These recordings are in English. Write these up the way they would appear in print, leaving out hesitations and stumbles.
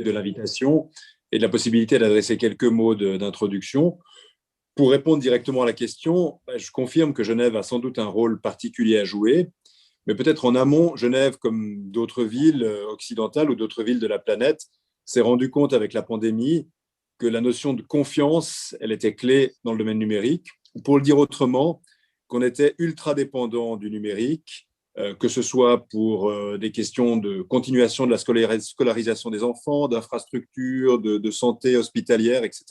de l'invitation et de la possibilité d'adresser quelques mots d'introduction. Pour répondre directement à la question, je confirme que Genève a sans doute un rôle particulier à jouer, mais peut-être en amont, Genève, comme d'autres villes occidentales ou d'autres villes de la planète, s'est rendu compte avec la pandémie que la notion de confiance, elle était clé dans le domaine numérique. Pour le dire autrement, qu'on était ultra dépendant du numérique, que ce soit pour des questions de continuation de la scolarisation des enfants, d'infrastructures, de santé hospitalière, etc.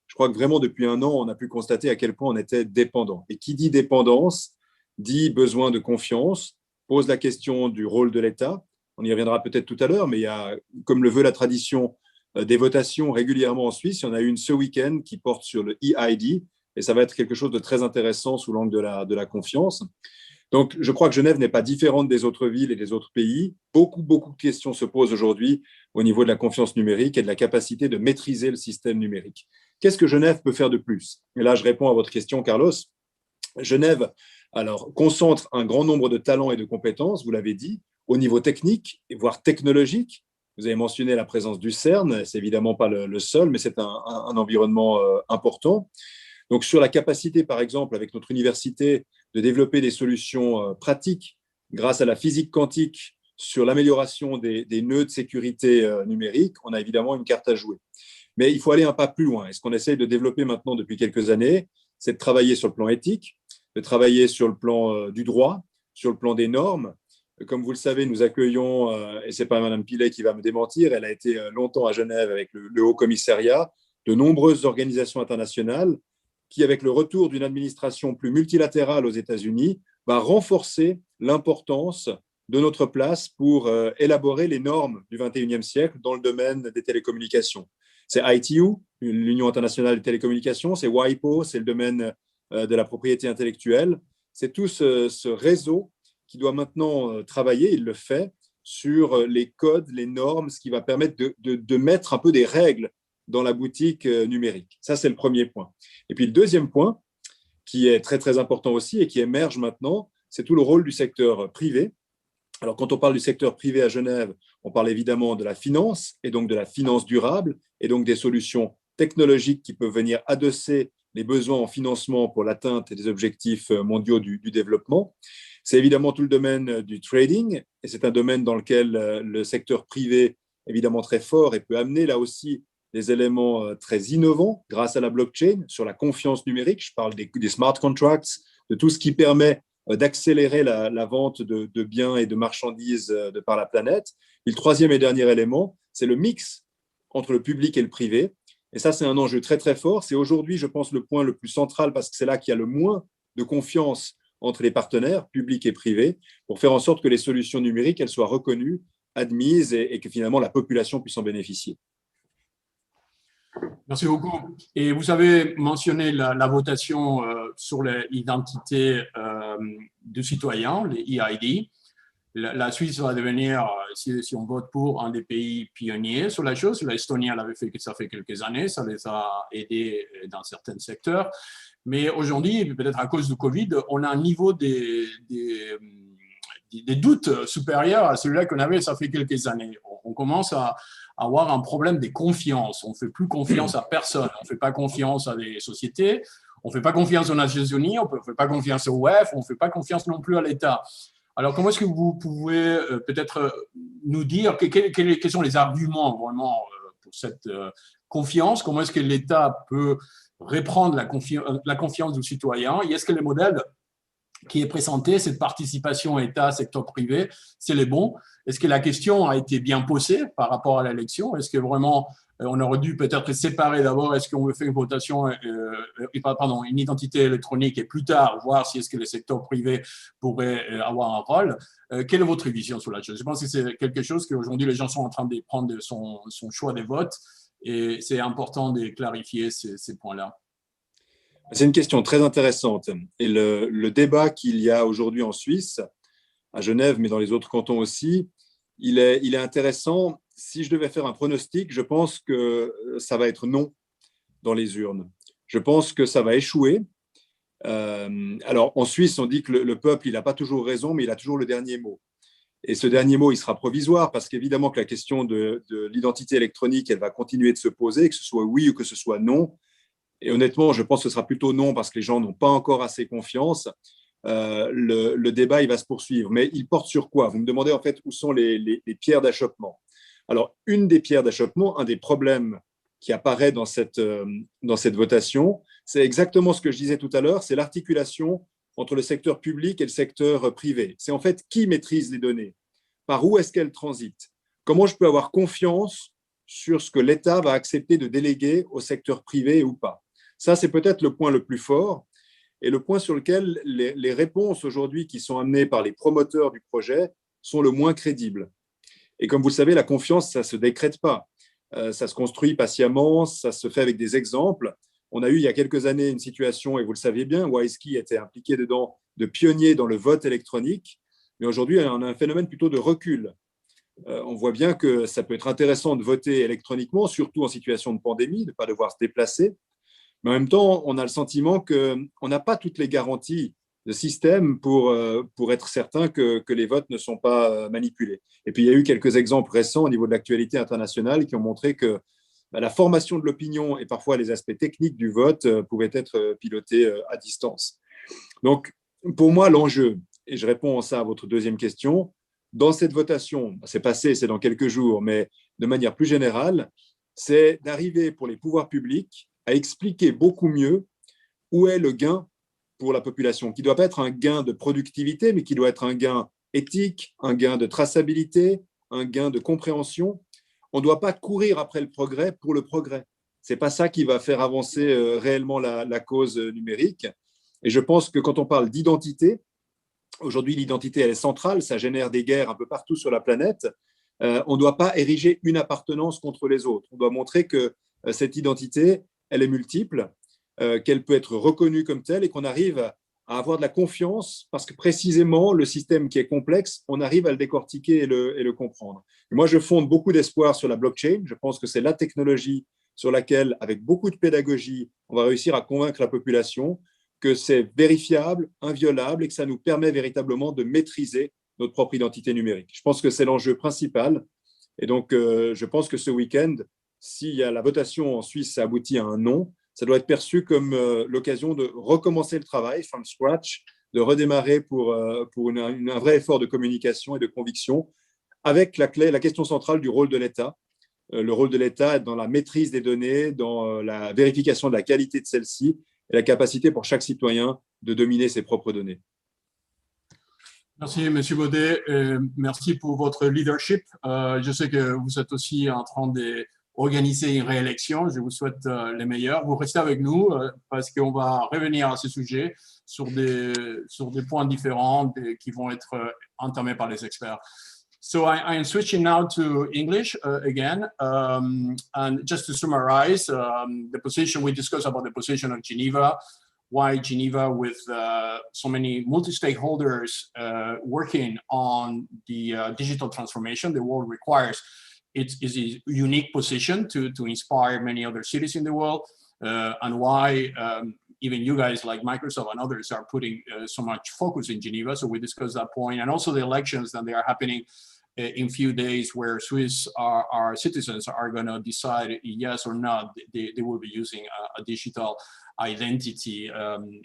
Je crois que vraiment depuis un an, on a pu constater à quel point on était dépendant. Et qui dit dépendance dit besoin de confiance, pose la question du rôle de l'État. On y reviendra peut-être tout à l'heure, mais il y a, comme le veut la tradition, des votations régulièrement en Suisse. Il y en a une ce week-end qui porte sur le EID, et ça va être quelque chose de très intéressant sous l'angle de la confiance. Donc, je crois que Genève n'est pas différente des autres villes et des autres pays. Beaucoup de questions se posent aujourd'hui au niveau de la confiance numérique et de la capacité de maîtriser le système numérique. Qu'est-ce que Genève peut faire de plus? Et là, je réponds à votre question, Carlos. Genève, alors, concentre un grand nombre de talents et de compétences, vous l'avez dit, au niveau technique, voire technologique. Vous avez mentionné la présence du CERN, c'est évidemment pas le seul, mais c'est un environnement important. Donc, sur la capacité, par exemple, avec notre université, de développer des solutions pratiques grâce à la physique quantique sur l'amélioration des nœuds de sécurité numérique, on a évidemment une carte à jouer. Mais il faut aller un pas plus loin. Et ce qu'on essaye de développer maintenant depuis quelques années, c'est de travailler sur le plan éthique, de travailler sur le plan du droit, sur le plan des normes. Comme vous le savez, nous accueillons, et ce n'est pas Mme Pilet qui va me démentir, elle a été longtemps à Genève avec le Haut Commissariat, de nombreuses organisations internationales qui, avec le retour d'une administration plus multilatérale aux États-Unis, va renforcer l'importance de notre place pour élaborer les normes du XXIe siècle dans le domaine des télécommunications. C'est ITU, l'Union internationale des télécommunications, c'est WIPO, c'est le domaine de la propriété intellectuelle. C'est tout ce réseau qui doit maintenant travailler, il le fait, sur les codes, les normes, ce qui va permettre de mettre un peu des règles dans la boutique numérique. Ça, c'est le premier point. Et puis le deuxième point, qui est très, très important aussi et qui émerge maintenant, c'est tout le rôle du secteur privé. Alors, quand on parle du secteur privé à Genève, on parle évidemment de la finance, et donc de la finance durable, et donc des solutions technologiques qui peuvent venir adosser les besoins en financement pour l'atteinte des objectifs mondiaux du développement. C'est évidemment tout le domaine du trading, et c'est un domaine dans lequel le secteur privé est évidemment très fort et peut amener là aussi des éléments très innovants grâce à la blockchain, sur la confiance numérique. Je parle des smart contracts, de tout ce qui permet d'accélérer la vente de biens et de marchandises de par la planète. Et le troisième et dernier élément, c'est le mix entre le public et le privé. Et ça, c'est un enjeu très, très fort. C'est aujourd'hui, je pense, le point le plus central parce que c'est là qu'il y a le moins de confiance entre les partenaires, publics et privés, pour faire en sorte que les solutions numériques, elles soient reconnues, admises et que finalement la population puisse en bénéficier. Merci beaucoup. Et vous avez mentionné la votation sur l'identité de citoyens, les EID. La Suisse va devenir, si on vote pour, un des pays pionniers sur la chose. L'Estonie l'avait fait ça fait quelques années, ça les a aidés dans certains secteurs. Mais aujourd'hui, peut-être à cause du Covid, on a un niveau des doutes supérieurs à celui-là qu'on avait ça fait quelques années. On commence à avoir un problème des confiances. On ne fait plus confiance à personne. On ne fait pas confiance à des sociétés. On ne fait pas confiance aux Nations Unies. On ne fait pas confiance au WEF. On ne fait pas confiance non plus à l'État. Alors, comment est-ce que vous pouvez peut-être nous dire quels sont les arguments vraiment pour cette confiance? Comment est-ce que l'État peut reprendre la confiance du citoyen? Et est-ce que les modèles qui est présenté, cette participation État, secteur privé, c'est les bons? Est-ce que la question a été bien posée par rapport à l'élection? Est-ce que vraiment on aurait dû peut-être séparer d'abord, est-ce qu'on veut faire une votation, une identité électronique et plus tard voir si est-ce que le secteur privé pourrait avoir un rôle? Quelle est votre vision sur la chose? Je pense que c'est quelque chose qu'aujourd'hui les gens sont en train de prendre son choix des votes et c'est important de clarifier ces points-là. C'est une question très intéressante. Et le débat qu'il y a aujourd'hui en Suisse, à Genève, mais dans les autres cantons aussi, il est intéressant. Si je devais faire un pronostic, je pense que ça va être non dans les urnes. Je pense que ça va échouer. Alors, en Suisse, on dit que le peuple, il n'a pas toujours raison, mais il a toujours le dernier mot. Et ce dernier mot, il sera provisoire parce qu'évidemment que la question de l'identité électronique, elle va continuer de se poser, que ce soit oui ou que ce soit non. Et honnêtement, je pense que ce sera plutôt non parce que les gens n'ont pas encore assez confiance. Le débat, il va se poursuivre. Mais il porte sur quoi? Vous me demandez en fait où sont les pierres d'achoppement. Alors, une des pierres d'achoppement, un des problèmes qui apparaît dans cette votation, c'est exactement ce que je disais tout à l'heure, c'est l'articulation entre le secteur public et le secteur privé. C'est en fait qui maîtrise les données, par où est-ce qu'elles transitent, comment je peux avoir confiance sur ce que l'État va accepter de déléguer au secteur privé ou pas. Ça, c'est peut-être le point le plus fort et le point sur lequel les réponses aujourd'hui qui sont amenées par les promoteurs du projet sont le moins crédibles. Et comme vous le savez, la confiance, ça ne se décrète pas. Ça se construit patiemment, ça se fait avec des exemples. On a eu il y a quelques années une situation, et vous le saviez bien, OISTE était impliqué dedans, de pionnier dans le vote électronique. Mais aujourd'hui, on a un phénomène plutôt de recul. On voit bien que ça peut être intéressant de voter électroniquement, surtout en situation de pandémie, de ne pas devoir se déplacer. Mais en même temps, on a le sentiment qu'on n'a pas toutes les garanties de système pour être certain que les votes ne sont pas manipulés. Et puis, il y a eu quelques exemples récents au niveau de l'actualité internationale qui ont montré que la formation de l'opinion et parfois les aspects techniques du vote pouvaient être pilotés à distance. Donc, pour moi, l'enjeu, et je réponds ça à votre deuxième question, dans cette votation, c'est passé, c'est dans quelques jours, mais de manière plus générale, c'est d'arriver pour les pouvoirs publics à expliquer beaucoup mieux où est le gain pour la population, qui ne doit pas être un gain de productivité, mais qui doit être un gain éthique, un gain de traçabilité, un gain de compréhension. On ne doit pas courir après le progrès pour le progrès. Ce n'est pas ça qui va faire avancer réellement la cause numérique. Et je pense que quand on parle d'identité, aujourd'hui l'identité elle est centrale, ça génère des guerres un peu partout sur la planète. On ne doit pas ériger une appartenance contre les autres. On doit montrer que cette identité, elle est multiple, qu'elle peut être reconnue comme telle et qu'on arrive à avoir de la confiance parce que précisément, le système qui est complexe, on arrive à le décortiquer et le comprendre. Et moi, je fonde beaucoup d'espoir sur la blockchain. Je pense que c'est la technologie sur laquelle, avec beaucoup de pédagogie, on va réussir à convaincre la population que c'est vérifiable, inviolable et que ça nous permet véritablement de maîtriser notre propre identité numérique. Je pense que c'est l'enjeu principal. Et donc, je pense que ce week-end, s'il y a la votation en Suisse, ça aboutit à un non, ça doit être perçu comme l'occasion de recommencer le travail from scratch, de redémarrer pour un vrai effort de communication et de conviction, avec la question centrale du rôle de l'État. Le rôle de l'État est dans la maîtrise des données, dans la vérification de la qualité de celles-ci et la capacité pour chaque citoyen de dominer ses propres données. Merci, M. Baudet. Merci pour votre leadership. Je sais que vous êtes aussi en train d'organiser une réélection. Je vous souhaite les meilleurs. Vous restez avec nous parce qu'on va revenir à ce sujet sur des points différents qui vont être entamés par les experts. So I am switching now to English again. And just to summarize the position, we discussed about the position of Geneva, why Geneva with so many multi-stakeholders working on the digital transformation the world requires. It is a unique position to inspire many other cities in the world, and why even you guys like Microsoft and others are putting so much focus in Geneva. So we discussed that point, and also the elections that they are happening in few days where Swiss our citizens are going to decide yes or not they will be using a digital identity,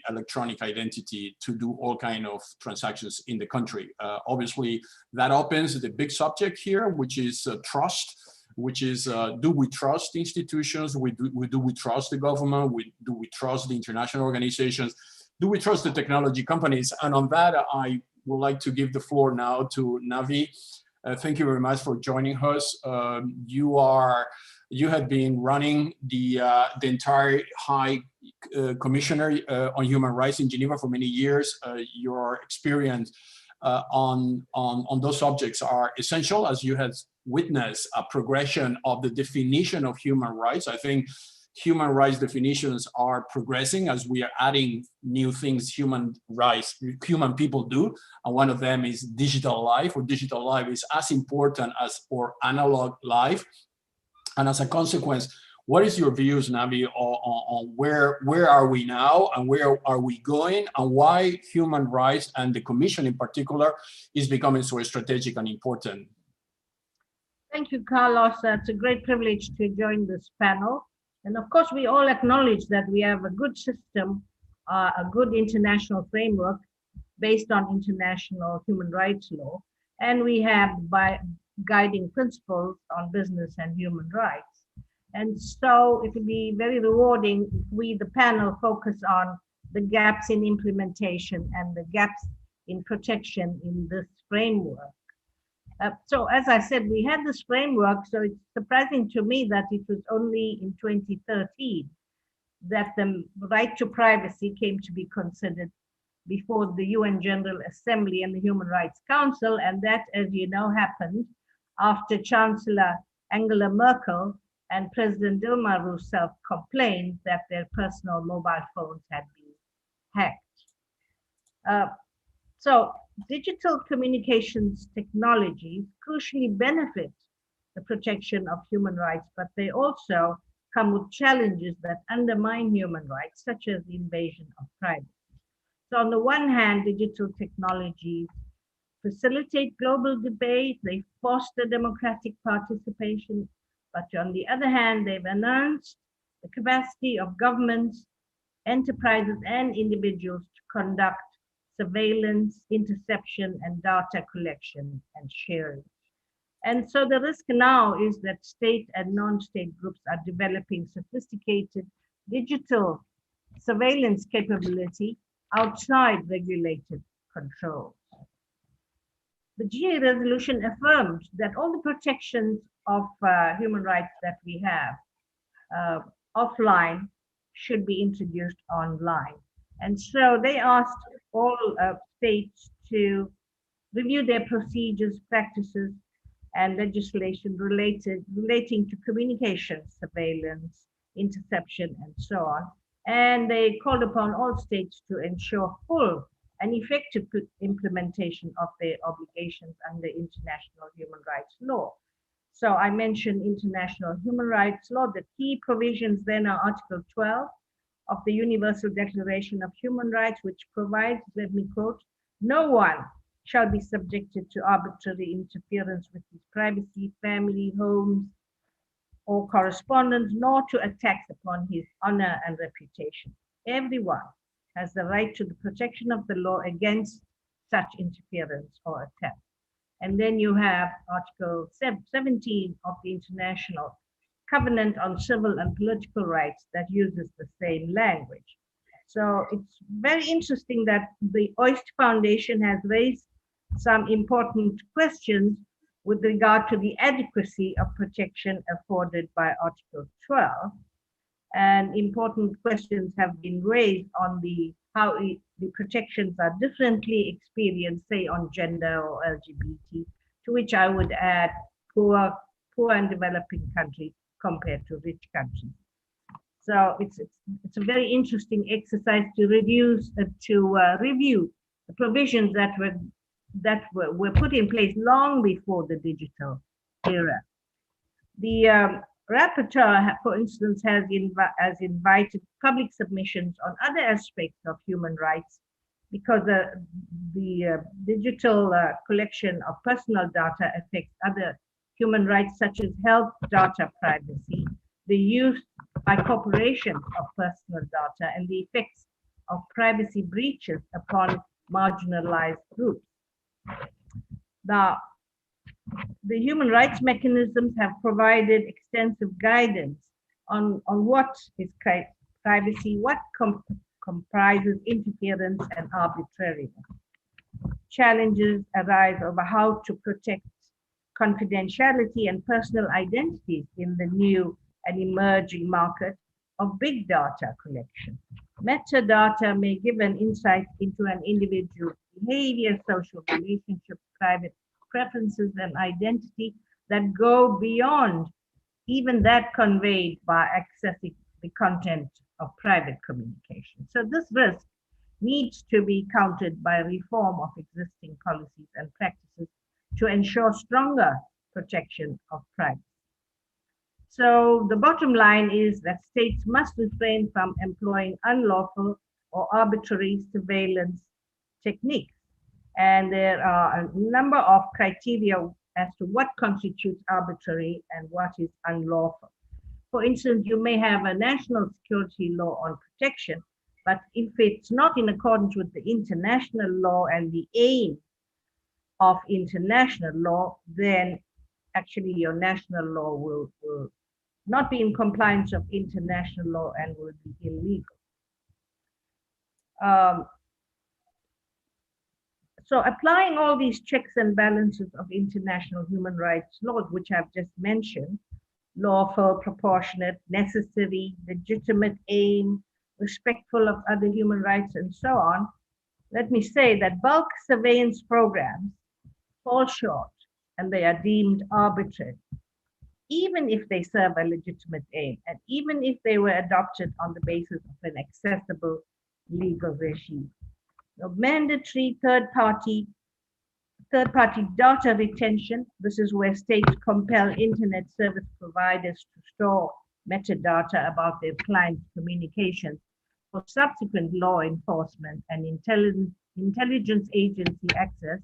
electronic identity to do all kind of transactions in the country. Obviously, that opens the big subject here, which is trust, which is do we trust institutions? Do we trust the government? Do we trust the international organizations? Do we trust the technology companies? And on that, I would like to give the floor now to Navi. Thank you very much for joining us. You have been running the entire High Commissioner on Human Rights in Geneva for many years. Your experience on those subjects are essential as you have witnessed a progression of the definition of human rights. I think human rights definitions are progressing as we are adding new things human people do, and one of them is digital life, or digital life is as important as our analog life. And as a consequence, What is your views, Navi, on where are we now and where are we going, and why human rights and the Commission in particular is becoming so strategic and important? Thank you, Carlos. It's a great privilege to join this panel. And of course, we all acknowledge that we have a good system, a good international framework based on international human rights law. And we have guiding principles on business and human rights. And so it will be very rewarding if we, the panel, focus on the gaps in implementation and the gaps in protection in this framework. So as I said, we had this framework, so it's surprising to me that it was only in 2013 that the right to privacy came to be considered before the UN General Assembly and the Human Rights Council, and that, as you know, happened after Chancellor Angela Merkel and President Dilma Rousseff complained that their personal mobile phones had been hacked. So digital communications technologies crucially benefit the protection of human rights, but they also come with challenges that undermine human rights, such as the invasion of privacy. So on the one hand, digital technologies facilitate global debate, they foster democratic participation, but on the other hand, they've enhanced the capacity of governments, enterprises, and individuals to conduct surveillance, interception, and data collection and sharing. And so the risk now is that state and non-state groups are developing sophisticated digital surveillance capability outside regulated controls. The GA resolution affirmed that all the protections of human rights that we have offline should be introduced online. And so they asked all states to review their procedures, practices, and legislation relating to communication, surveillance, interception, and so on. And they called upon all states to ensure full and effective implementation of their obligations under international human rights law. So I mentioned international human rights law. The key provisions then are Article 12 of the Universal Declaration of Human Rights, which provides, let me quote, "No one shall be subjected to arbitrary interference with his privacy, family, homes, or correspondence, nor to attacks upon his honor and reputation. Everyone has the right to the protection of the law against such interference or attack." And then you have Article 17 of the International Covenant on Civil and Political Rights that uses the same language. So it's very interesting that the OISTE Foundation has raised some important questions with regard to the adequacy of protection afforded by Article 12. And important questions have been raised on how the protections are differently experienced, say on gender or LGBT, to which I would add poor and developing countries compared to rich countries. So it's a very interesting exercise to review the provisions that were put in place long before the digital era. The rapporteur, for instance, has invited public submissions on other aspects of human rights, because the digital collection of personal data affects other human rights, such as health data privacy, the use by corporations of personal data, and the effects of privacy breaches upon marginalized groups. Now, the human rights mechanisms have provided extensive guidance on what is privacy, what comprises interference and arbitrariness. Challenges arise over how to protect confidentiality and personal identities in the new and emerging market of big data collection. Metadata may give an insight into an individual's behavior, social relationships, private preferences, and identity that go beyond even that conveyed by accessing the content of private communication. So this risk needs to be countered by reform of existing policies and practices to ensure stronger protection of privacy. So the bottom line is that states must refrain from employing unlawful or arbitrary surveillance techniques. And there are a number of criteria as to what constitutes arbitrary and what is unlawful. For instance, you may have a national security law on protection, but if it's not in accordance with the international law and the aim of international law, then actually your national law will not be in compliance of international law and will be illegal. So applying all these checks and balances of international human rights laws, which I've just mentioned, lawful, proportionate, necessary, legitimate aim, respectful of other human rights, and so on, let me say that bulk surveillance programs fall short and they are deemed arbitrary, even if they serve a legitimate aim, and even if they were adopted on the basis of an accessible legal regime. So mandatory third-party data retention. This is where states compel internet service providers to store metadata about their clients' communications for subsequent law enforcement and intelligence agency access,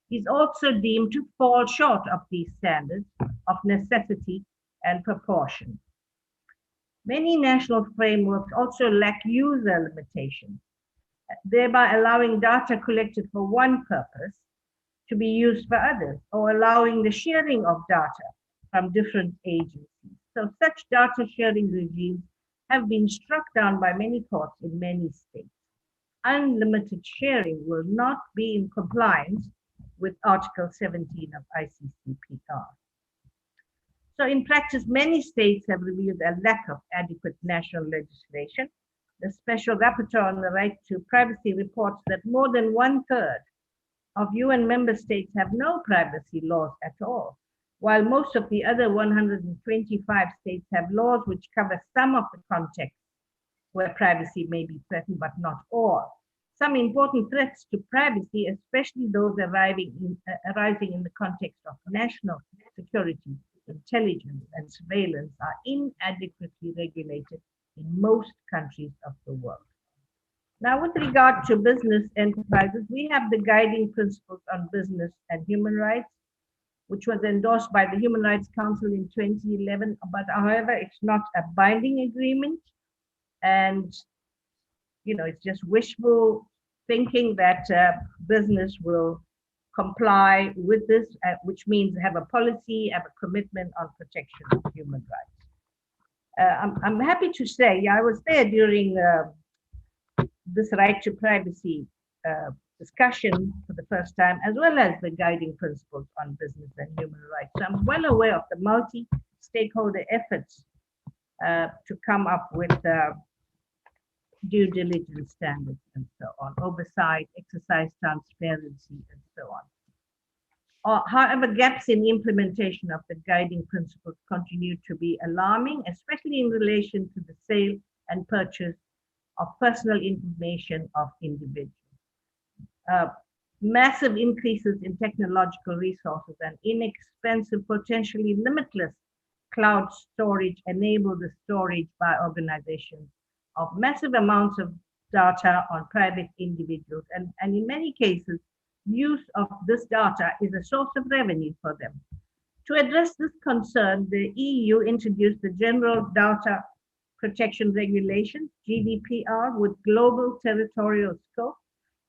is also deemed to fall short of these standards of necessity and proportion. Many national frameworks also lack user limitations, thereby allowing data collected for one purpose to be used for others, or allowing the sharing of data from different agencies. So such data sharing regimes have been struck down by many courts in many states. Unlimited sharing will not be in compliance with Article 17 of ICCPR. So in practice, many states have revealed a lack of adequate national legislation. The Special Rapporteur on the Right to Privacy reports that more than 1/3 of UN member states have no privacy laws at all, while most of the other 125 states have laws which cover some of the contexts where privacy may be threatened, but not all. Some important threats to privacy, especially those arising in the context of national security, intelligence, and surveillance, are inadequately regulated in most countries of the world. Now, with regard to business enterprises, we have the Guiding Principles on Business and Human Rights, which was endorsed by the Human Rights Council in 2011, but however, it's not a binding agreement. And, it's just wishful thinking that business will comply with this, which means have a policy, have a commitment on protection of human rights. I'm happy to say, I was there during this right to privacy discussion for the first time, as well as the Guiding Principles on Business and Human Rights. So I'm well aware of the multi-stakeholder efforts to come up with due diligence standards and so on, oversight, exercise transparency, and so on. However, gaps in implementation of the Guiding Principles continue to be alarming, especially in relation to the sale and purchase of personal information of individuals. Massive increases in technological resources and inexpensive, potentially limitless cloud storage enable the storage by organizations of massive amounts of data on private individuals. And in many cases, use of this data is a source of revenue for them. To address this concern, the EU introduced the General Data Protection Regulation, GDPR, with global territorial scope.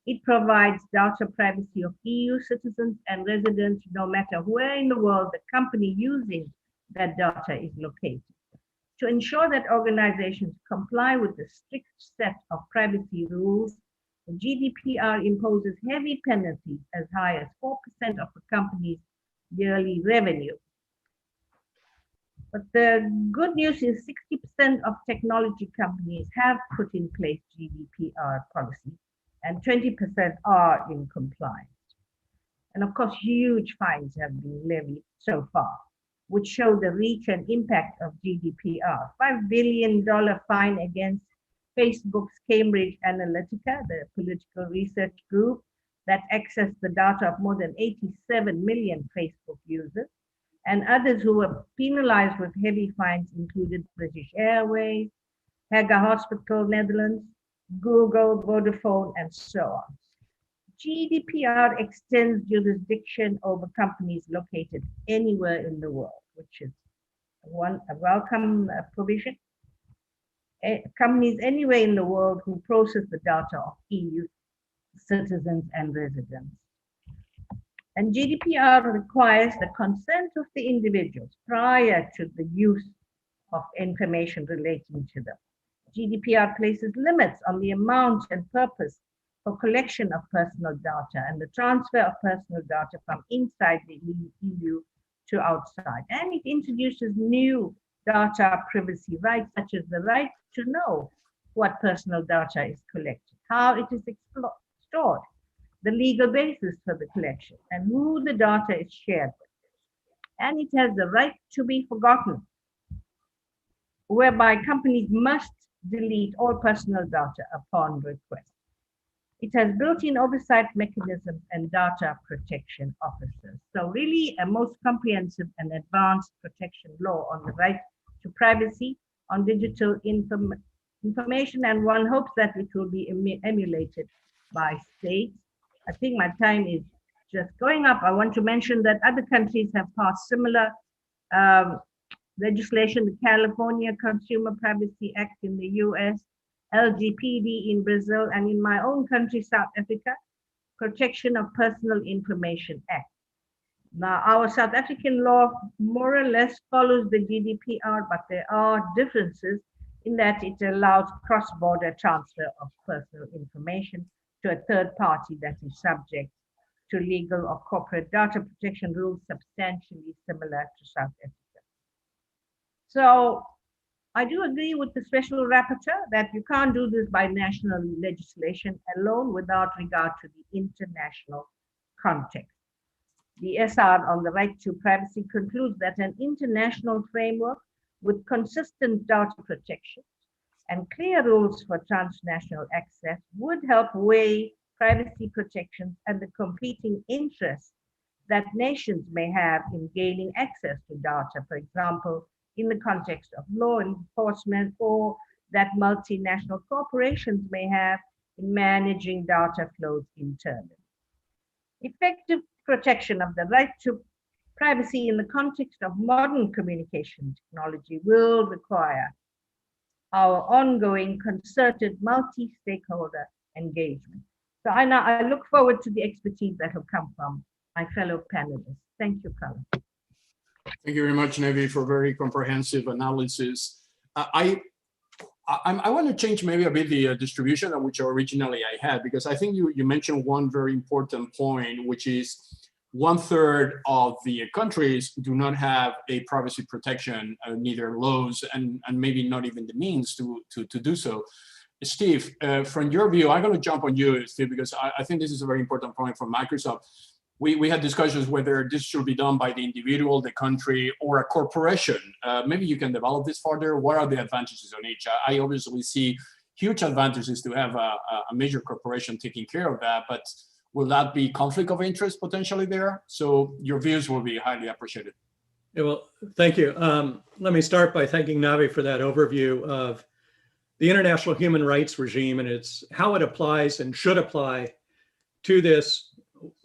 It provides data privacy of EU citizens and residents, no matter where in the world the company using that data is located. To ensure that organizations comply with the strict set of privacy rules, the GDPR imposes heavy penalties as high as 4% of a company's yearly revenue. But the good news is 60% of technology companies have put in place GDPR policy, and 20% are in compliance. And of course, huge fines have been levied so far, which show the reach and impact of GDPR. $5 billion fine against Facebook's Cambridge Analytica, the political research group that accessed the data of more than 87 million Facebook users, and others who were penalized with heavy fines included British Airways, Haga Hospital, Netherlands, Google, Vodafone, and so on. GDPR extends jurisdiction over companies located anywhere in the world, which is a welcome provision. Companies anywhere in the world who process the data of EU citizens and residents. And GDPR requires the consent of the individuals prior to the use of information relating to them. GDPR places limits on the amount and purpose for collection of personal data and the transfer of personal data from inside the EU to outside. And it introduces new data privacy rights, such as the right to know what personal data is collected, how it is stored, the legal basis for the collection, and who the data is shared with. And it has the right to be forgotten, whereby companies must delete all personal data upon request. It has built-in oversight mechanisms and data protection officers. So really a most comprehensive and advanced protection law on the right to privacy on digital information, and one hopes that it will be emulated by states. I think my time is just going up. I want to mention that other countries have passed similar legislation, the California Consumer Privacy Act in the US, LGPD in Brazil, and in my own country, South Africa, Protection of Personal Information Act. Now, our South African law more or less follows the GDPR, but there are differences in that it allows cross-border transfer of personal information to a third party that is subject to legal or corporate data protection rules substantially similar to South Africa. So I do agree with the special rapporteur that you can't do this by national legislation alone without regard to the international context. The SR on the right to privacy concludes that an international framework with consistent data protection and clear rules for transnational access would help weigh privacy protections and the competing interests that nations may have in gaining access to data, for example, in the context of law enforcement, or that multinational corporations may have in managing data flows internally. Effective protection of the right to privacy in the context of modern communication technology will require our ongoing concerted multi-stakeholder engagement. So I look forward to the expertise that will come from my fellow panelists. Thank you, Carla. Thank you very much, Nevi, for very comprehensive analysis. I want to change maybe a bit the distribution of which originally I had, because I think you mentioned one very important point, which is 1/3 of the countries do not have a privacy protection, neither laws and maybe not even the means to do so. Steve, from your view, I'm going to jump on you, Steve, because I think this is a very important point from Microsoft. We had discussions whether this should be done by the individual, the country, or a corporation. Maybe you can develop this further. What are the advantages on each? I obviously see huge advantages to have a major corporation taking care of that, but will that be conflict of interest potentially there? So your views will be highly appreciated. Yeah, well, thank you. Let me start by thanking Navi for that overview of the international human rights regime and how it applies and should apply to this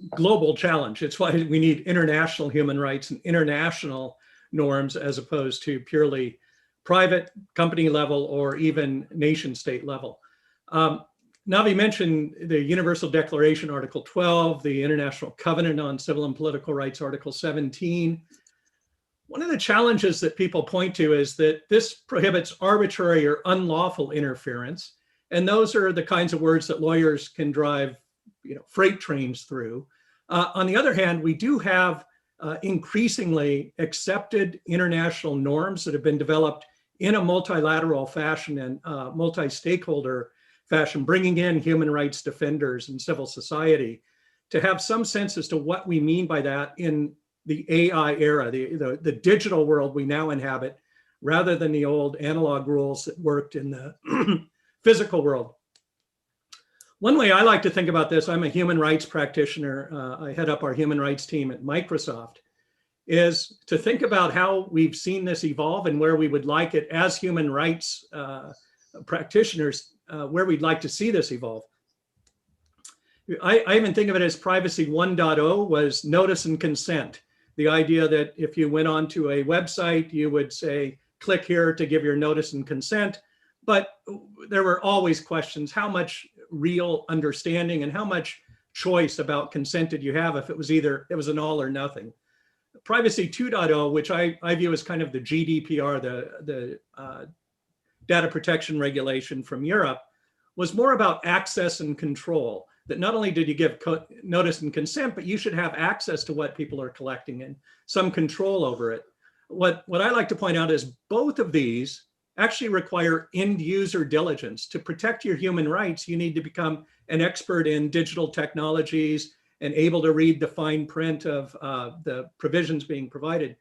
global challenge. It's why we need international human rights and international norms as opposed to purely private company level or even nation state level. Navi mentioned the Universal Declaration, Article 12, the International Covenant on Civil and Political Rights, Article 17. One of the challenges that people point to is that this prohibits arbitrary or unlawful interference. And those are the kinds of words that lawyers can drive freight trains through. On the other hand, we do have increasingly accepted international norms that have been developed in a multilateral fashion and multi-stakeholder fashion, bringing in human rights defenders and civil society to have some sense as to what we mean by that in the AI era, the digital world we now inhabit, rather than the old analog rules that worked in the physical world. One way I like to think about this, I'm a human rights practitioner. I head up our human rights team at Microsoft, is to think about how we've seen this evolve and where we would like it as human rights practitioners, where we'd like to see this evolve. I even think of it as privacy 1.0 was notice and consent. The idea that if you went onto a website, you would say, click here to give your notice and consent. But there were always questions, how much real understanding and how much choice about consent did you have if it was an all or nothing. Privacy 2.0, which I view as kind of the Gdpr, the data protection regulation from Europe, was more about access and control. That not only did you give notice and consent, but you should have access to what people are collecting and some control over it. What I like to point out is both of these actually require end user diligence. To protect your human rights, you need to become an expert in digital technologies and able to read the fine print of the provisions being provided.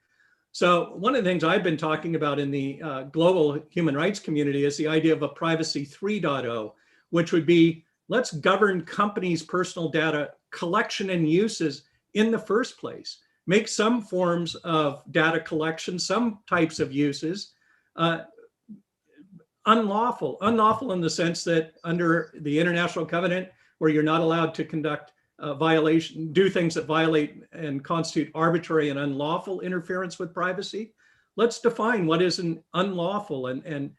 So one of the things I've been talking about in the global human rights community is the idea of a privacy 3.0, which would be, let's govern companies' personal data collection and uses in the first place. Make some forms of data collection, some types of uses, unlawful in the sense that under the International Covenant, where you're not allowed to conduct do things that violate and constitute arbitrary and unlawful interference with privacy. Let's define what is an unlawful and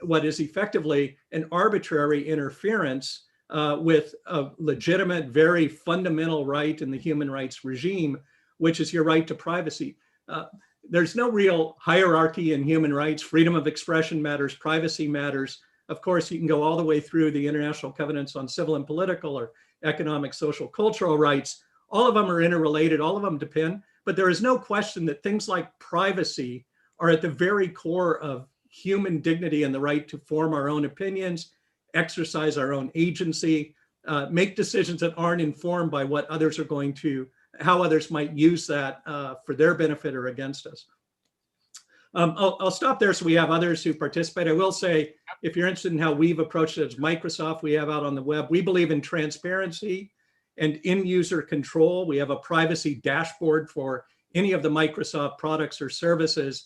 what is effectively an arbitrary interference with a legitimate, very fundamental right in the human rights regime, which is your right to privacy. There's no real hierarchy in human rights. Freedom of expression matters, privacy matters. Of course, you can go all the way through the International Covenants on Civil and Political or Economic, Social, Cultural Rights. All of them are interrelated, all of them depend, but there is no question that things like privacy are at the very core of human dignity and the right to form our own opinions, exercise our own agency, make decisions that aren't informed by what others are going to, how others might use that for their benefit or against us. I'll stop there so we have others who participate. I will say, if you're interested in how we've approached it as Microsoft, we have out on the web, we believe in transparency and in-user control. We have a privacy dashboard for any of the Microsoft products or services.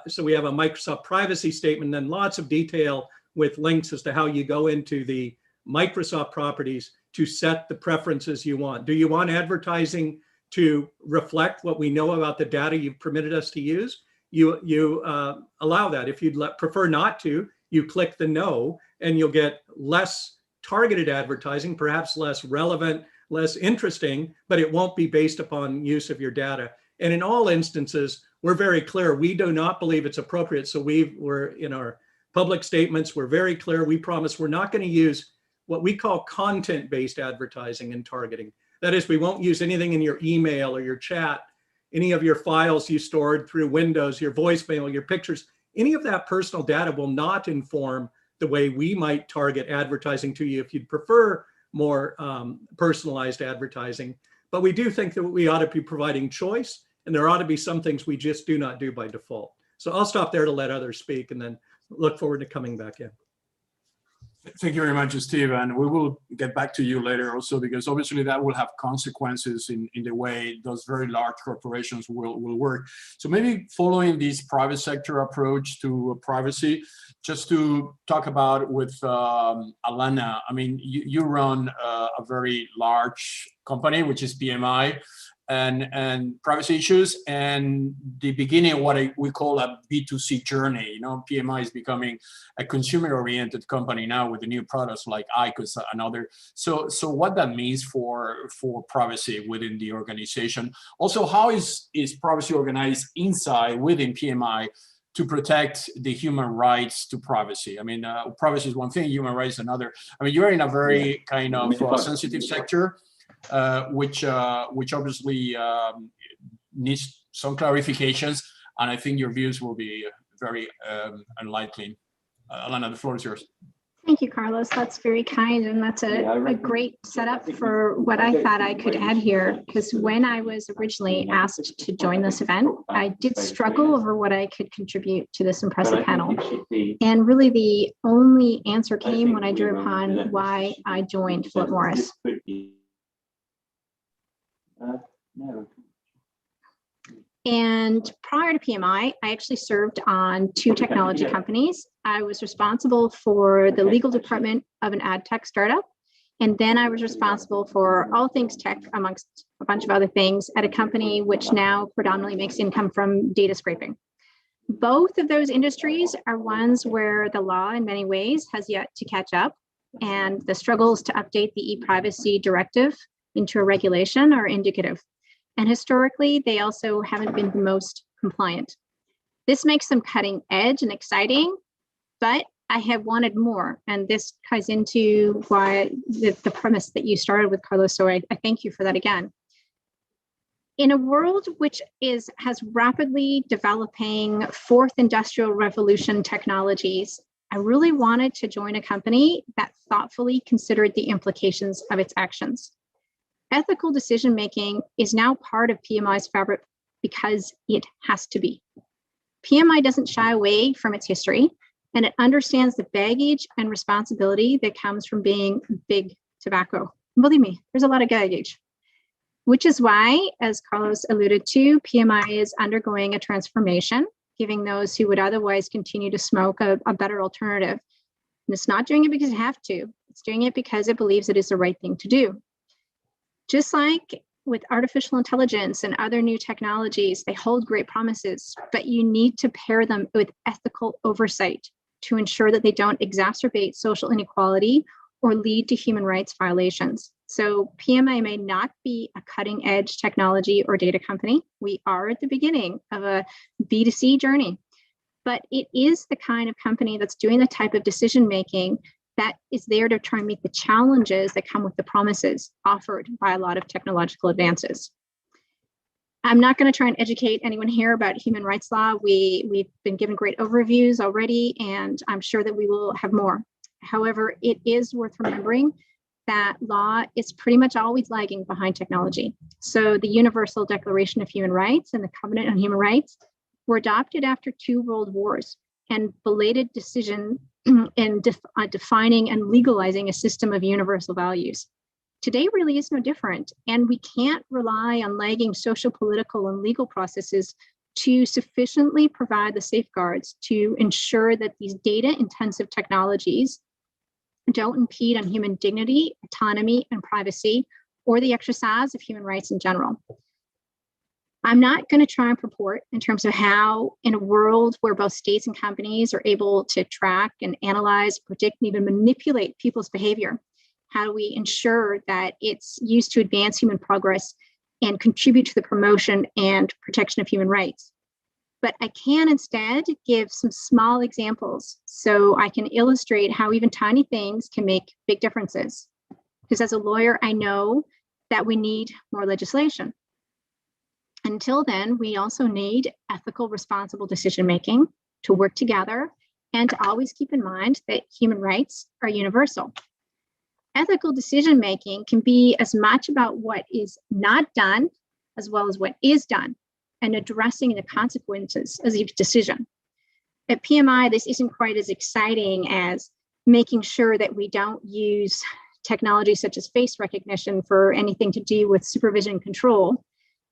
So we have a Microsoft privacy statement, and then lots of detail with links as to how you go into the Microsoft properties to set the preferences you want. Do you want advertising to reflect what we know about the data you've permitted us to use? You allow that. If you'd prefer not to, you click the no, and you'll get less targeted advertising, perhaps less relevant, less interesting, but it won't be based upon use of your data. And in all instances, we're very clear, we do not believe it's appropriate. So we're in our public statements, we're very clear. We promise we're not going to use what we call content-based advertising and targeting. That is, we won't use anything in your email or your chat, any of your files you stored through Windows, your voicemail, your pictures. Any of that personal data will not inform the way we might target advertising to you if you'd prefer more personalized advertising. But we do think that we ought to be providing choice, and there ought to be some things we just do not do by default. So I'll stop there to let others speak and then look forward to coming back in. Thank you very much, Steve. And we will get back to you later also, because obviously that will have consequences in the way those very large corporations will work. So maybe following this private sector approach to privacy, just to talk about with Alana, I mean, you run a very large company, which is PMI, and privacy issues, and the beginning of what we call a B2C journey. You know, PMI is becoming a consumer-oriented company now with the new products like IQOS and other. So what that means for privacy within the organization. Also, how is privacy organized inside within PMI to protect the human rights to privacy? I mean, privacy is one thing, human rights another. I mean, you're in a very kind of sensitive sector. Which obviously needs some clarifications, and I think your views will be very enlightening. Alana, the floor is yours. Thank you, Carlos. That's very kind, and that's a great setup for what I thought I could add here, because when I was originally asked to join this event, I did struggle over what I could contribute to this impressive panel. And really the only answer came when I drew upon why I joined Philip Morris. And prior to PMI, I actually served on 2 technology companies. I was responsible for the legal department of an ad tech startup. And then I was responsible for all things tech, amongst a bunch of other things, at a company which now predominantly makes income from data scraping. Both of those industries are ones where the law in many ways has yet to catch up. And the struggles to update the e-privacy directive into a regulation are indicative. And historically, they also haven't been the most compliant. This makes them cutting edge and exciting, but I have wanted more. And this ties into why the premise that you started with, Carlos. So I thank you for that again. In a world which has rapidly developing fourth industrial revolution technologies, I really wanted to join a company that thoughtfully considered the implications of its actions. Ethical decision-making is now part of PMI's fabric because it has to be. PMI doesn't shy away from its history, and it understands the baggage and responsibility that comes from being big tobacco. Believe me, there's a lot of baggage, which is why, as Carlos alluded to, PMI is undergoing a transformation, giving those who would otherwise continue to smoke a better alternative. And it's not doing it because it has to, it's doing it because it believes it is the right thing to do. Just like with artificial intelligence and other new technologies, they hold great promises, but you need to pair them with ethical oversight to ensure that they don't exacerbate social inequality or lead to human rights violations. So PMI may not be a cutting edge technology or data company. We are at the beginning of a B2C journey, but it is the kind of company that's doing the type of decision making that is there to try and meet the challenges that come with the promises offered by a lot of technological advances. I'm not going to try and educate anyone here about human rights law. We've been given great overviews already, and I'm sure that we will have more. However, it is worth remembering that law is pretty much always lagging behind technology. So the Universal Declaration of Human Rights and the Covenant on Human Rights were adopted after 2 world wars, and belated decision in defining and legalizing a system of universal values. Today really is no different, and we can't rely on lagging social, political, and legal processes to sufficiently provide the safeguards to ensure that these data-intensive technologies don't impede on human dignity, autonomy, and privacy, or the exercise of human rights in general. I'm not going to try and purport in terms of how, in a world where both states and companies are able to track and analyze, predict, and even manipulate people's behavior, how do we ensure that it's used to advance human progress and contribute to the promotion and protection of human rights. But I can instead give some small examples so I can illustrate how even tiny things can make big differences. Because as a lawyer, I know that we need more legislation. Until then, we also need ethical, responsible decision-making to work together and to always keep in mind that human rights are universal. Ethical decision-making can be as much about what is not done as well as what is done and addressing the consequences of each decision. At PMI, this isn't quite as exciting as making sure that we don't use technology such as face recognition for anything to do with supervision and control.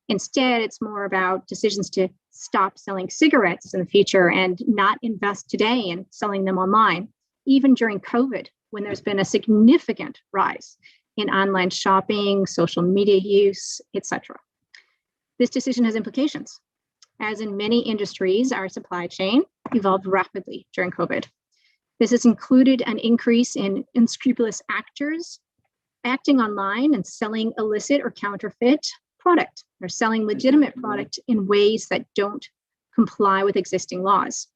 Instead, it's more about decisions to stop selling cigarettes in the future and not invest today in selling them online, even during COVID, when there's been a significant rise in online shopping, social media use, etc. This decision has implications. As in many industries, our supply chain evolved rapidly during COVID. This has included an increase in unscrupulous actors acting online and selling illicit or counterfeit product. They're selling legitimate product in ways that don't comply with existing laws.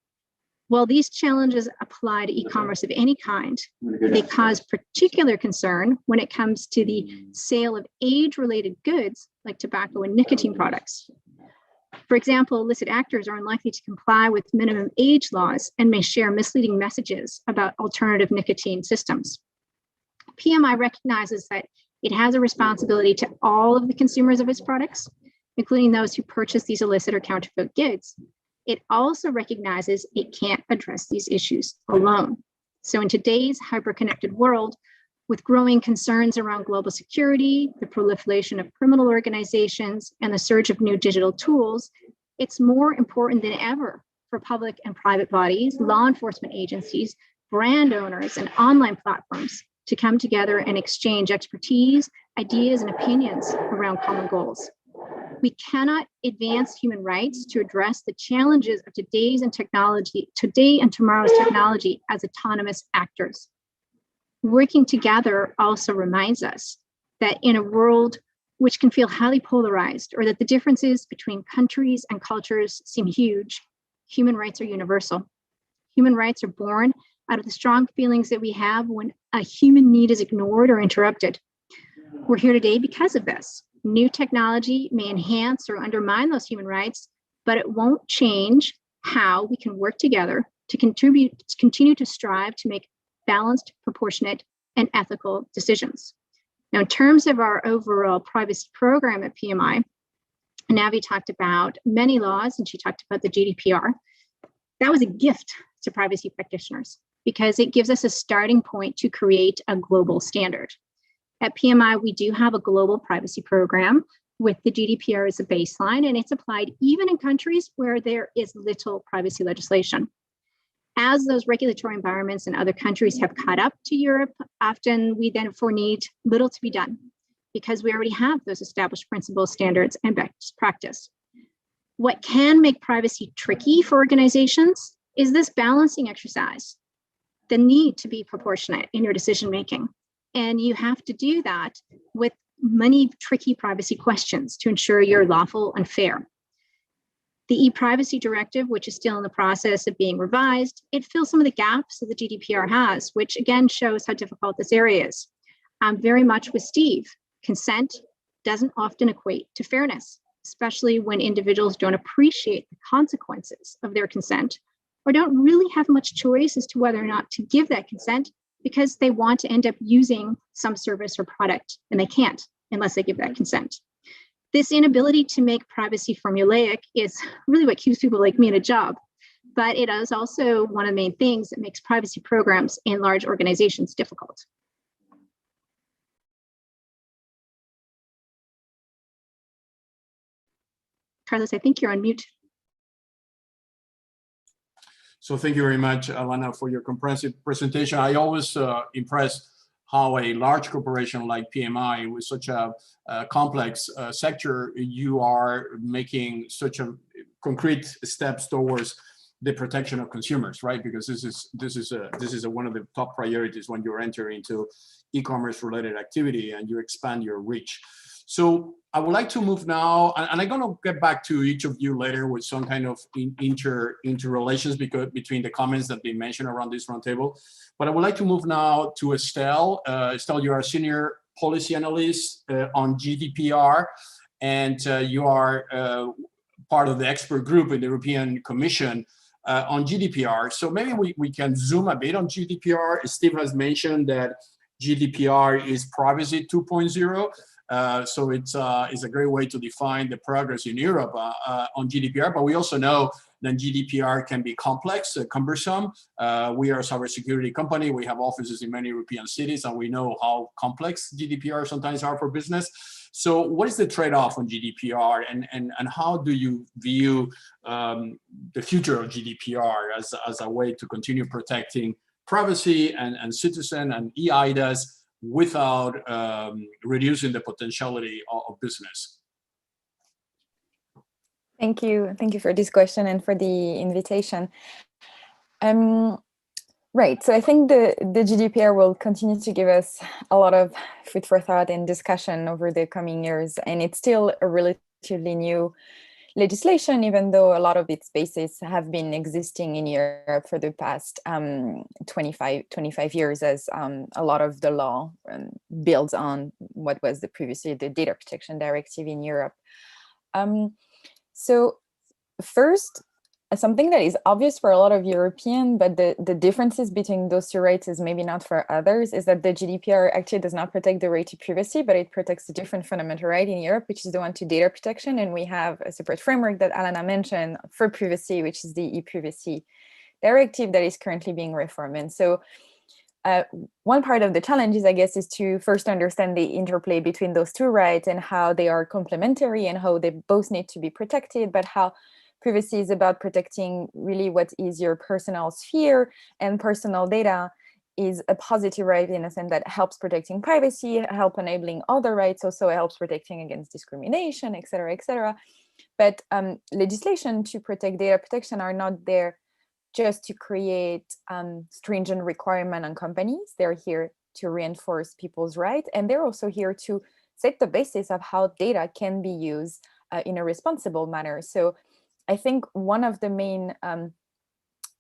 While these challenges apply to e-commerce of any kind, they cause particular concern when it comes to the sale of age-related goods like tobacco and nicotine products. For example, illicit actors are unlikely to comply with minimum age laws and may share misleading messages about alternative nicotine systems. PMI recognizes that it has a responsibility to all of the consumers of its products, including those who purchase these illicit or counterfeit goods. It also recognizes it can't address these issues alone. So in today's hyper-connected world, with growing concerns around global security, the proliferation of criminal organizations, and the surge of new digital tools, it's more important than ever for public and private bodies, law enforcement agencies, brand owners, and online platforms to come together and exchange expertise, ideas, and opinions around common goals. We cannot advance human rights to address the challenges of today and tomorrow's technology as autonomous actors. Working together also reminds us that in a world which can feel highly polarized, or that the differences between countries and cultures seem huge, human rights are universal. Human rights are born out of the strong feelings that we have when a human need is ignored or interrupted. We're here today because of this. New technology may enhance or undermine those human rights, but it won't change how we can work together to continue to strive to make balanced, proportionate, and ethical decisions. Now, in terms of our overall privacy program at PMI, Navi talked about many laws, and she talked about the GDPR. That was a gift to privacy practitioners because it gives us a starting point to create a global standard. At PMI, we do have a global privacy program with the GDPR as a baseline, and it's applied even in countries where there is little privacy legislation. As those regulatory environments in other countries have caught up to Europe, often we therefore need little to be done because we already have those established principles, standards, and best practice. What can make privacy tricky for organizations is this balancing exercise, the need to be proportionate in your decision-making. And you have to do that with many tricky privacy questions to ensure you're lawful and fair. The e-privacy directive, which is still in the process of being revised, it fills some of the gaps that the GDPR has, which again shows how difficult this area is. I'm very much with Steve. Consent doesn't often equate to fairness, especially when individuals don't appreciate the consequences of their consent or don't really have much choice as to whether or not to give that consent because they want to end up using some service or product and they can't unless they give that consent. This inability to make privacy formulaic is really what keeps people like me in a job, but it is also one of the main things that makes privacy programs in large organizations difficult. Carlos, I think you're on mute. So thank you very much, Alana, for your comprehensive presentation. I always impressed how a large corporation like PMI with such a complex sector, you are making such a concrete steps towards the protection of consumers, right? Because this is one of the top priorities when you enter into e-commerce related activity and you expand your reach. So I would like to move now, and I'm going to get back to each of you later with some kind of interrelations between the comments that they mentioned around this roundtable. But I would like to move now to Estelle. Estelle, you are a senior policy analyst on GDPR, and you are part of the expert group in the European Commission on GDPR. So maybe we can zoom a bit on GDPR. Steve has mentioned that GDPR is privacy 2.0. So it's a great way to define the progress in Europe on GDPR, but we also know that GDPR can be complex, cumbersome. We are a cybersecurity company. We have offices in many European cities, and we know how complex GDPR sometimes are for business. So what is the trade-off on GDPR, and how do you view the future of GDPR as a way to continue protecting privacy and citizen and eIDAS without reducing the potentiality of business? Thank you for this question and for the invitation. Right, so I think the GDPR will continue to give us a lot of food for thought and discussion over the coming years, and it's still a relatively new legislation, even though a lot of its bases have been existing in Europe for the past 25 years, as a lot of the law builds on what was previously the data protection directive in Europe. So first, something that is obvious for a lot of European, but the differences between those two rights is maybe not for others, is that the GDPR actually does not protect the right to privacy, but it protects a different fundamental right in Europe, which is the one to data protection. And we have a separate framework that Alana mentioned for privacy, which is the e-privacy directive that is currently being reformed. And so one part of the challenge is, I guess, is to first understand the interplay between those two rights and how they are complementary and how they both need to be protected, but how privacy is about protecting really what is your personal sphere, and personal data is a positive right in a sense that helps protecting privacy, help enabling other rights, also helps protecting against discrimination, et cetera, et cetera. But legislation to protect data protection are not there just to create stringent requirement on companies. They're here to reinforce people's rights, and they're also here to set the basis of how data can be used in a responsible manner. So I think one of the main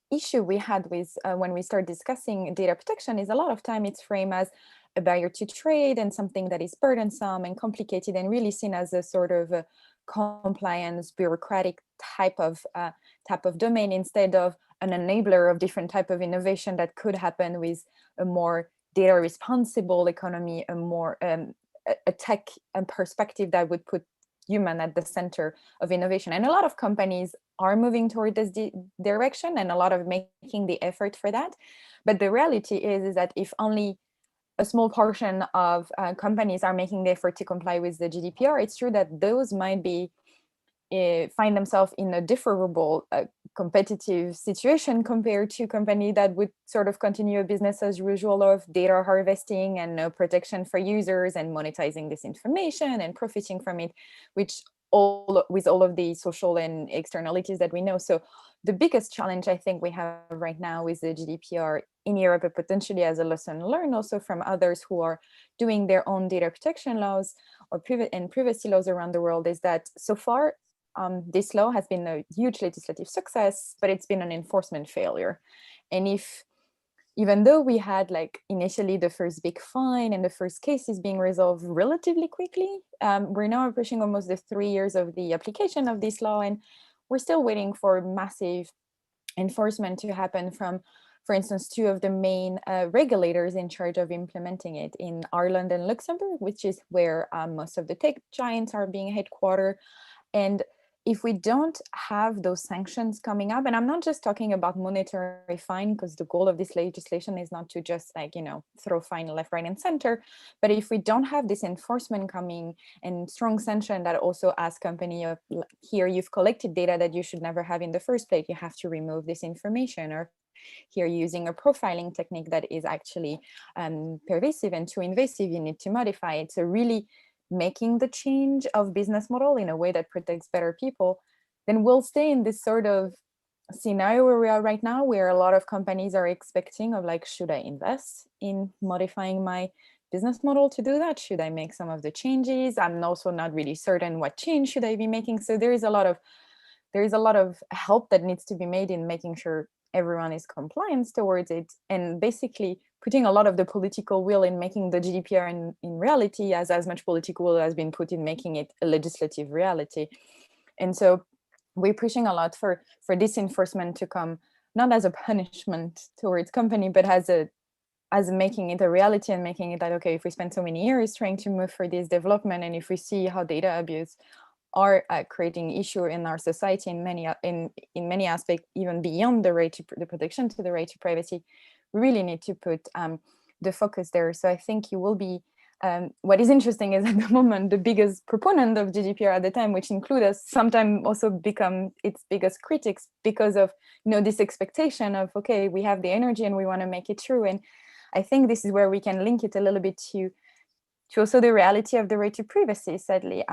issue we had with when we start discussing data protection is a lot of time it's framed as a barrier to trade and something that is burdensome and complicated and really seen as a sort of a compliance bureaucratic type of domain, instead of an enabler of different type of innovation that could happen with a more data responsible economy, a more a tech perspective that would put human at the center of innovation. And a lot of companies are moving toward this direction, and a lot of making the effort for that. But the reality is that if only a small portion of companies are making the effort to comply with the GDPR, it's true that those might be find themselves in a differable competitive situation compared to company that would sort of continue a business as usual of data harvesting and no protection for users and monetizing this information and profiting from it, which with all of the social and externalities that we know. So the biggest challenge I think we have right now with the GDPR in Europe, but potentially as a lesson learned also from others who are doing their own data protection laws or privacy laws around the world, is that so far this law has been a huge legislative success, but it's been an enforcement failure. And even though we had like initially the first big fine and the first cases being resolved relatively quickly, we're now approaching almost the 3 years of the application of this law, and we're still waiting for massive enforcement to happen from, for instance, two of the main regulators in charge of implementing it in Ireland and Luxembourg, which is where most of the tech giants are being headquartered. And if we don't have those sanctions coming up, and I'm not just talking about monetary fine, because the goal of this legislation is not to just like, throw fine left, right, and center. But if we don't have this enforcement coming and strong sanction that also ask company, here you've collected data that you should never have in the first place, you have to remove this information, or here using a profiling technique that is actually pervasive and too invasive, you need to modify it. So really making the change of business model in a way that protects better people, then we'll stay in this sort of scenario where we are right now, where a lot of companies are expecting of like, should I invest in modifying my business model to do that? Should I make some of the changes? I'm also not really certain what change should I be making. So there is a lot of help that needs to be made in making sure everyone is compliant towards it, and basically putting a lot of the political will in making the GDPR in reality as much political will has been put in making it a legislative reality. And so we're pushing a lot for this enforcement to come, not as a punishment towards company, but as making it a reality, and making it that, okay, if we spend so many years trying to move for this development, and if we see how data abuse are creating issue in our society in many aspects, even beyond the protection to the right to privacy, we really need to put the focus there. So I think you will be, what is interesting is at the moment, the biggest proponent of GDPR at the time, which include us, sometimes also become its biggest critics because of this expectation of, okay, we have the energy and we want to make it true. And I think this is where we can link it a little bit to also the reality of the right to privacy, sadly.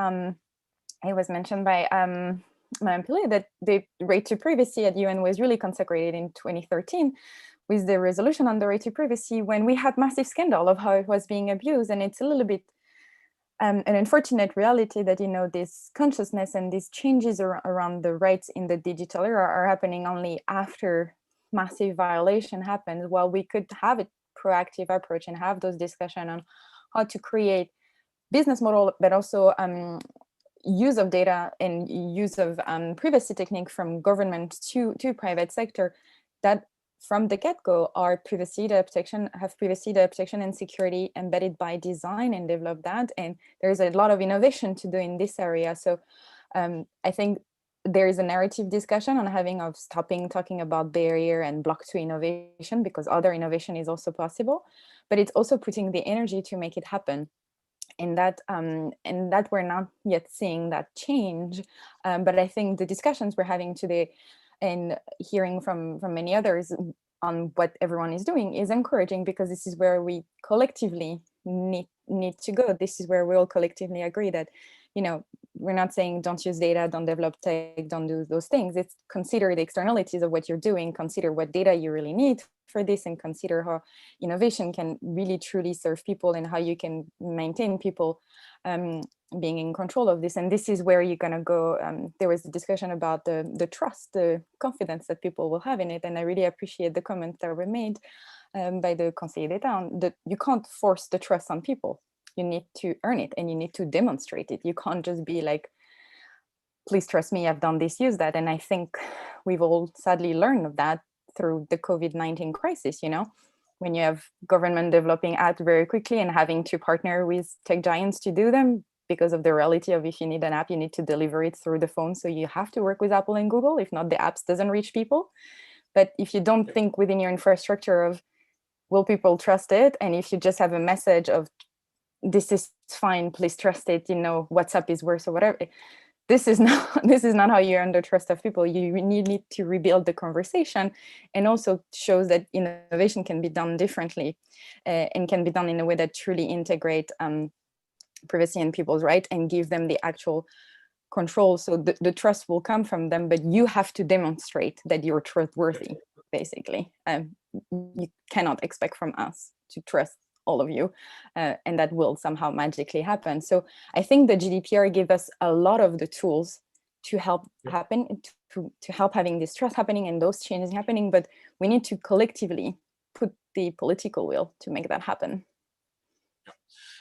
It was mentioned by Madame Pillay that the right to privacy at UN was really consecrated in 2013 with the resolution on the right to privacy, when we had massive scandal of how it was being abused. And it's a little bit an unfortunate reality that, this consciousness and these changes around the rights in the digital era are happening only after massive violation happens, while we could have a proactive approach and have those discussions on how to create business model, but also use of data and use of privacy technique from government to private sector that from the get-go are privacy data protection and security embedded by design, and develop that. And there's a lot of innovation to do in this area. So I think there is a narrative discussion on having of stopping talking about barrier and block to innovation, because other innovation is also possible, but it's also putting the energy to make it happen. and that we're not yet seeing that change. But I think the discussions we're having today and hearing from many others on what everyone is doing is encouraging, because this is where we collectively need to go. This is where we all collectively agree that, you know, we're not saying don't use data, don't develop tech, don't do those things. It's consider the externalities of what you're doing, consider what data you really need for this, and consider how innovation can really truly serve people and how you can maintain people being in control of this. And this is where you're gonna go. There was a discussion about the trust, the confidence that people will have in it. And I really appreciate the comments that were made by the Conseiller d'État that you can't force the trust on people. You need to earn it and you need to demonstrate it. You can't just be like, please trust me, I've done this, use that. And I think we've all sadly learned of that through the COVID-19 crisis, you know, when you have government developing apps very quickly and having to partner with tech giants to do them because of the reality of if you need an app, you need to deliver it through the phone. So you have to work with Apple and Google. If not, the apps doesn't reach people. But if you don't think within your infrastructure of, will people trust it? And if you just have a message of, this is fine, please trust it, you know, WhatsApp is worse or whatever. This is not how you earn the trust of people. You need to rebuild the conversation, and also shows that innovation can be done differently and can be done in a way that truly integrate privacy and people's rights and give them the actual control. So the trust will come from them, but you have to demonstrate that you're trustworthy, basically. You cannot expect from us to trust all of you, and that will somehow magically happen. So I think the GDPR gave us a lot of the tools to help happen, to help having this trust happening and those changes happening, but we need to collectively put the political will to make that happen.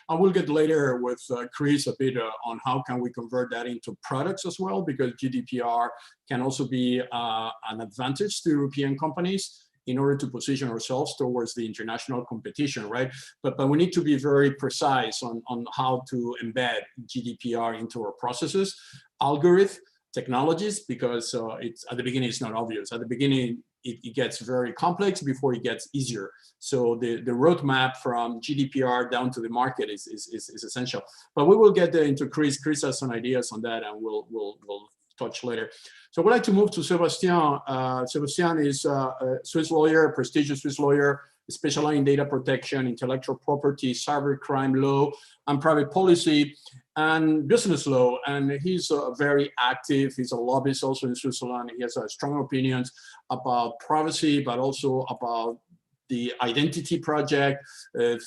I will get later with Chris a bit on how can we convert that into products as well, because GDPR can also be an advantage to European companies in order to position ourselves towards the international competition, right? But we need to be very precise on how to embed GDPR into our processes, algorithm, technologies, because it's at the beginning it's not obvious. At the beginning it gets very complex before it gets easier. So the roadmap from GDPR down to the market is essential. But we will get into Chris. Chris has some ideas on that, and we'll touch later. So I would like to move to Sébastien. Sébastien is a Swiss lawyer, a prestigious Swiss lawyer, specializing in data protection, intellectual property, cybercrime law, and private policy, and business law. And he's very active. He's a lobbyist also in Switzerland. He has strong opinions about privacy, but also about the identity project,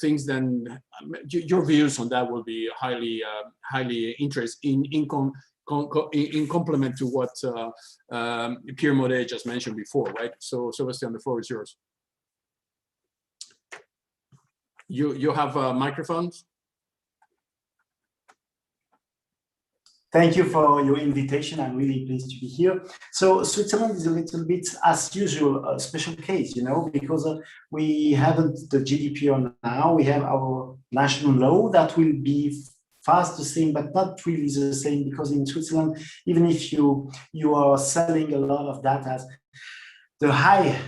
things. Then your views on that will be highly interesting in complement to what Pierre Modet just mentioned before, right? So Sébastien, the floor is yours. You have microphones. Thank you for your invitation. I'm really pleased to be here. So Switzerland is a little bit, as usual, a special case, you know, because we haven't the GDPR now. We have our national law that will be fast the same, but not really the same, because in Switzerland, even if you are selling a lot of data, the high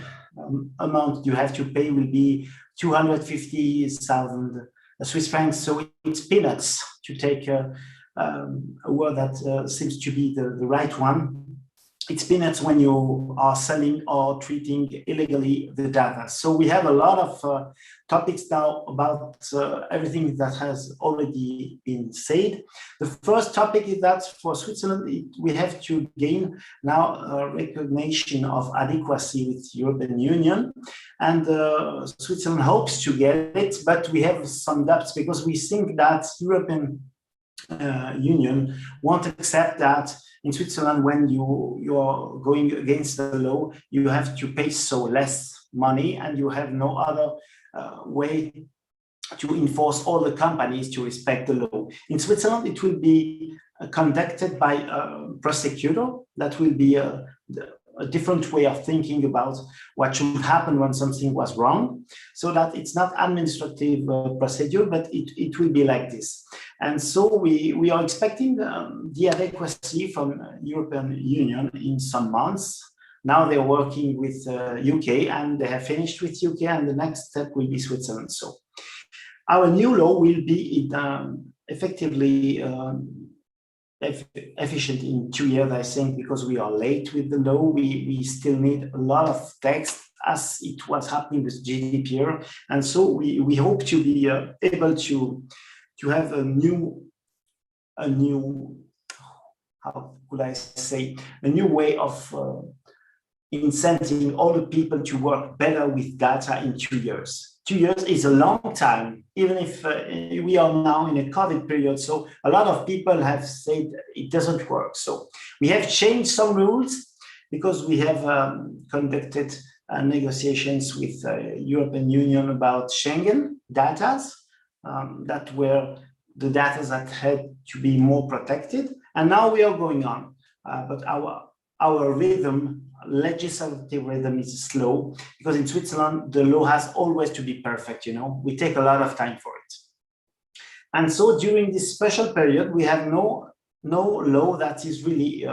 amount you have to pay will be 250,000 Swiss francs. So it's peanuts, to take a word that seems to be the right one. It's peanuts when you are selling or treating illegally the data. So we have a lot of topics now about everything that has already been said. The first topic is that for Switzerland, we have to gain now a recognition of adequacy with the European Union. And Switzerland hopes to get it, but we have some doubts, because we think that European Union won't accept that in Switzerland, when you are going against the law, you have to pay so less money, and you have no other way to enforce all the companies to respect the law. In Switzerland, it will be conducted by a prosecutor. That will be a different way of thinking about what should happen when something was wrong, so that it's not administrative procedure, but it will be like this. And so we are expecting the adequacy from European Union in some months. Now they're working with UK, and they have finished with UK, and the next step will be Switzerland. So our new law will be effectively efficient in 2 years, I think, because we are late with the law. We still need a lot of text, as it was happening with Gdpr, and so we hope to be able to have a new, how could I say, a new way of incenting all the people to work better with data in 2 years. 2 years is a long time, even if we are now in a COVID period. So a lot of people have said it doesn't work. So we have changed some rules because we have conducted negotiations with the European Union about Schengen data that were the data that had to be more protected. And now we are going on, but our rhythm, legislative rhythm, is slow, because in Switzerland the law has always to be perfect. You know, we take a lot of time for it, and so during this special period we have no law that is really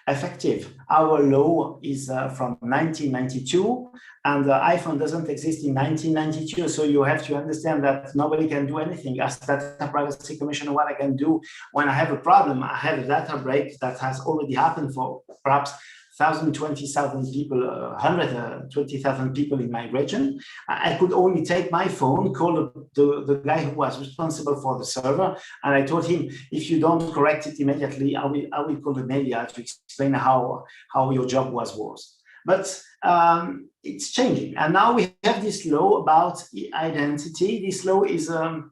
effective. Our law is from 1992, and the iPhone doesn't exist in 1992. So you have to understand that nobody can do anything. As Data Privacy Commissioner, what I can do when I have a problem, I have a data break that has already happened for perhaps 120,000 people, 120,000 people in my region. I could only take my phone, call the guy who was responsible for the server, and I told him, if you don't correct it immediately, I will call the media to explain how your job was worse. But it's changing, and now we have this law about identity. This law is a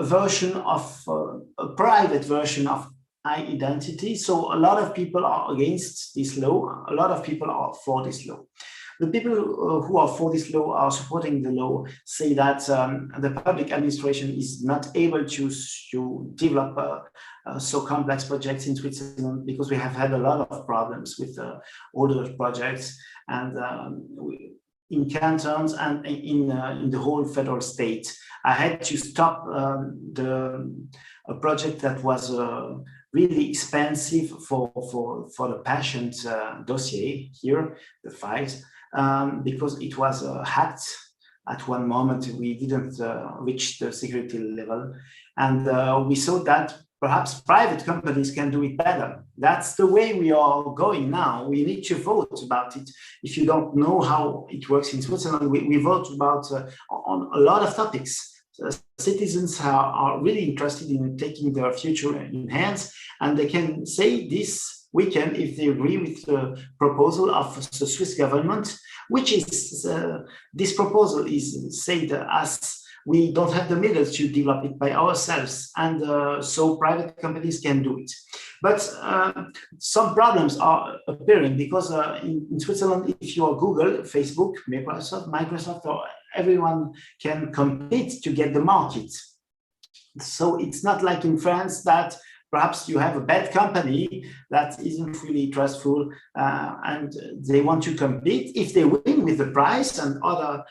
version of a private version of identity. So a lot of people are against this law. A lot of people are for this law. The people who are for this law are supporting the law, say that the public administration is not able to develop so complex projects in Switzerland, because we have had a lot of problems with older projects, and in cantons and in the whole federal state. I had to stop a project that was really expensive for the patient dossier here, the files, because it was hacked at one moment. We didn't reach the security level, and we saw that perhaps private companies can do it better. That's the way we are going now. We need to vote about it. If you don't know how it works in Switzerland, we vote about on a lot of topics. Citizens are really interested in taking their future in hands, and they can say this weekend if they agree with the proposal of the Swiss government, which is this proposal is said as we don't have the means to develop it by ourselves, and so private companies can do it. But some problems are appearing, because in Switzerland, if you are Google, Facebook, Microsoft, or everyone can compete to get the market. So it's not like in France that perhaps you have a bad company that isn't really trustful, and they want to compete. If they win with the price and other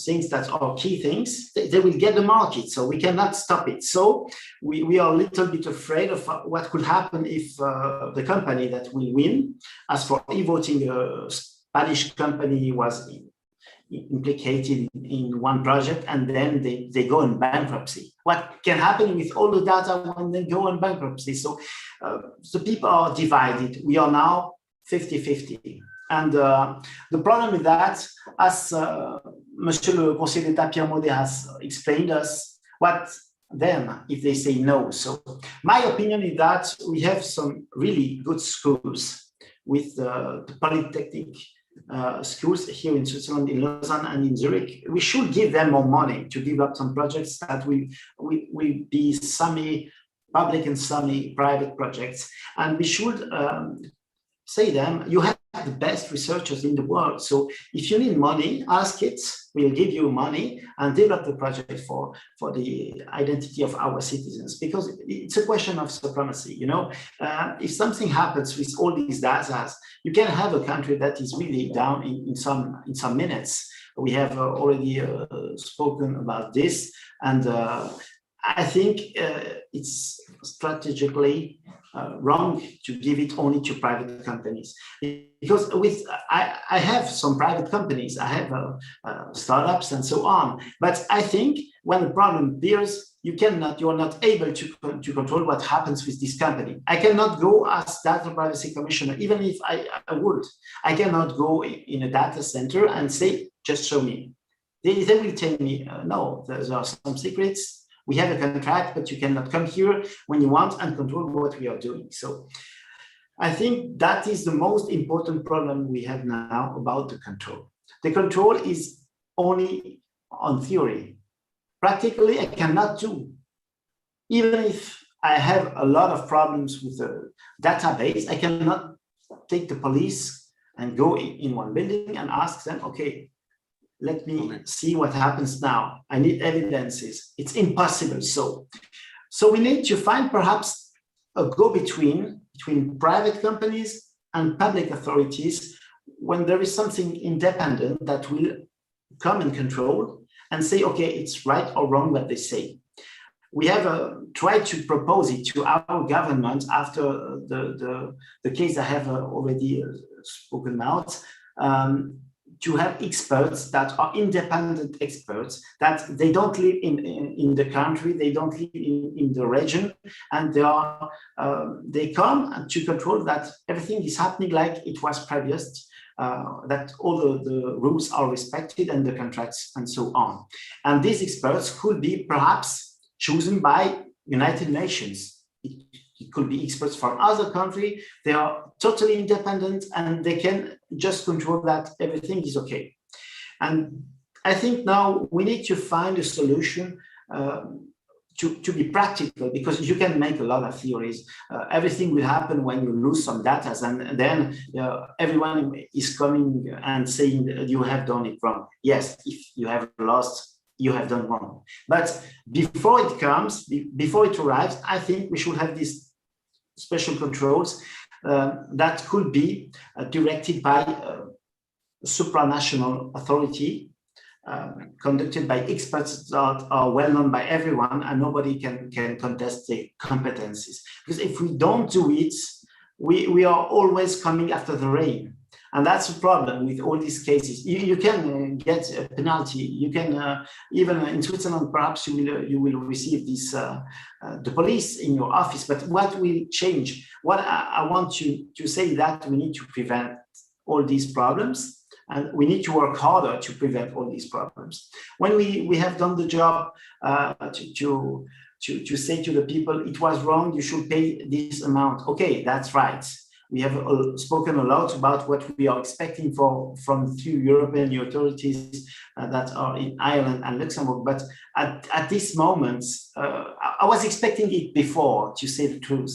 things that are key things, they will get the market. So we cannot stop it. So we are a little bit afraid of what could happen if the company that will win, as for e-voting, a Spanish company was implicated in one project, and then they go in bankruptcy. What can happen with all the data when they go in bankruptcy? So the people are divided. We are now 50-50. And the problem with that, as Monsieur le Conseiller d'État Pierre Maudet has explained us, what then if they say no? So my opinion is that we have some really good schools with the Polytechnic schools here in Switzerland, in Lausanne and in Zurich. We should give them more money to develop some projects that will be semi-public and semi-private projects. And we should say them, you have the best researchers in the world. So if you need money, ask it, we'll give you money and develop the project for the identity of our citizens, because it's a question of supremacy. You know, if something happens with all these data, you can have a country that is really down in some minutes. We have already spoken about this, and I think it's strategically wrong to give it only to private companies, because I have some private companies, I have startups and so on, but I think when the problem appears, you are not able to control what happens with this company. I cannot go as data privacy commissioner, even if I would. I cannot go in a data center and say, just show me. They will tell me, no, there are some secrets. We have a contract, but you cannot come here when you want and control what we are doing. So I think that is the most important problem we have now about the control. The control is only on theory. Practically, I cannot do. Even if I have a lot of problems with the database, I cannot take the police and go in one building and ask them, okay, let me see what happens now. I need evidences. It's impossible. So we need to find perhaps a go-between between private companies and public authorities when there is something independent that will come and control and say, okay, it's right or wrong what they say. We have tried to propose it to our government after the case I have already spoken about, to have experts that are independent experts, that they don't live in the country, they don't live in the region, and they come to control that everything is happening like it was previous, that all the rules are respected and the contracts and so on. And these experts could be perhaps chosen by United Nations. It could be experts from other country. They are totally independent and they can just control that everything is okay. And I think now we need to find a solution to be practical, because you can make a lot of theories. Everything will happen when you lose some data, and then everyone is coming and saying you have done it wrong. Yes, if you have lost, you have done wrong. But before it comes, before it arrives, I think we should have these special controls that could be directed by a supranational authority, conducted by experts that are well known by everyone, and nobody can contest the competencies. Because if we don't do it, we are always coming after the rain. And that's the problem with all these cases. You can get a penalty. You can even in Switzerland, perhaps you will receive this the police in your office. But what will change? What I want to say that we need to prevent all these problems, and we need to work harder to prevent all these problems. When we have done the job to say to the people, it was wrong, you should pay this amount. Okay, that's right. We have spoken a lot about what we are expecting from two European authorities that are in Ireland and Luxembourg. But at this moment, I was expecting it before, to say the truth.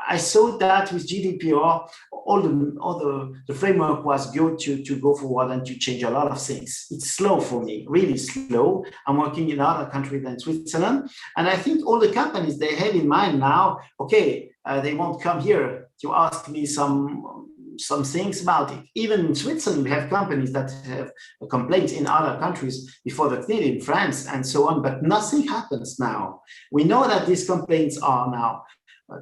I saw that with GDPR, all the framework was good to go forward and to change a lot of things. It's slow for me, really slow. I'm working in another country than Switzerland. And I think all the companies, they have in mind now, okay, they won't come here to ask me some things about it. Even in Switzerland, we have companies that have complaints in other countries before the CNIL, in France and so on, but nothing happens now. We know that these complaints are now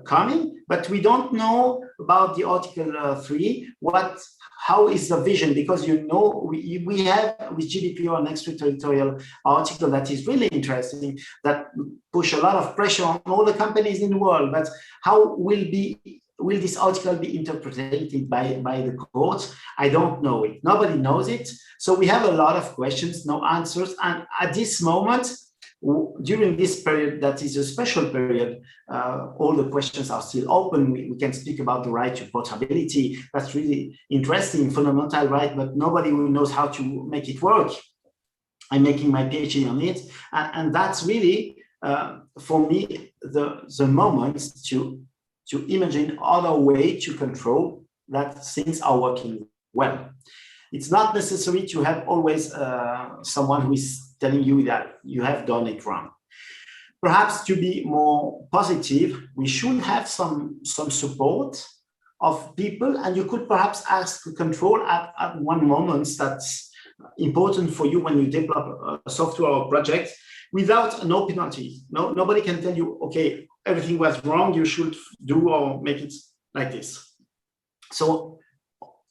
coming, but we don't know about the Article 3, how is the vision? Because we have with GDPR an extraterritorial article that is really interesting, that push a lot of pressure on all the companies in the world. But how will this article be interpreted by the courts? I don't know it. Nobody knows it. So we have a lot of questions, no answers. And at this moment, during this period, that is a special period, all the questions are still open. We can speak about the right to portability. That's really interesting, fundamental right, but nobody knows how to make it work. I'm making my PhD on it. And that's really, for me, the moment to imagine other way to control that things are working well. It's not necessary to have always someone who is telling you that you have done it wrong. Perhaps to be more positive, we should have some support of people, and you could perhaps ask control at one moment that's important for you when you develop a software or project, without no penalty. Nobody can tell you, okay, everything was wrong, you should do or make it like this. So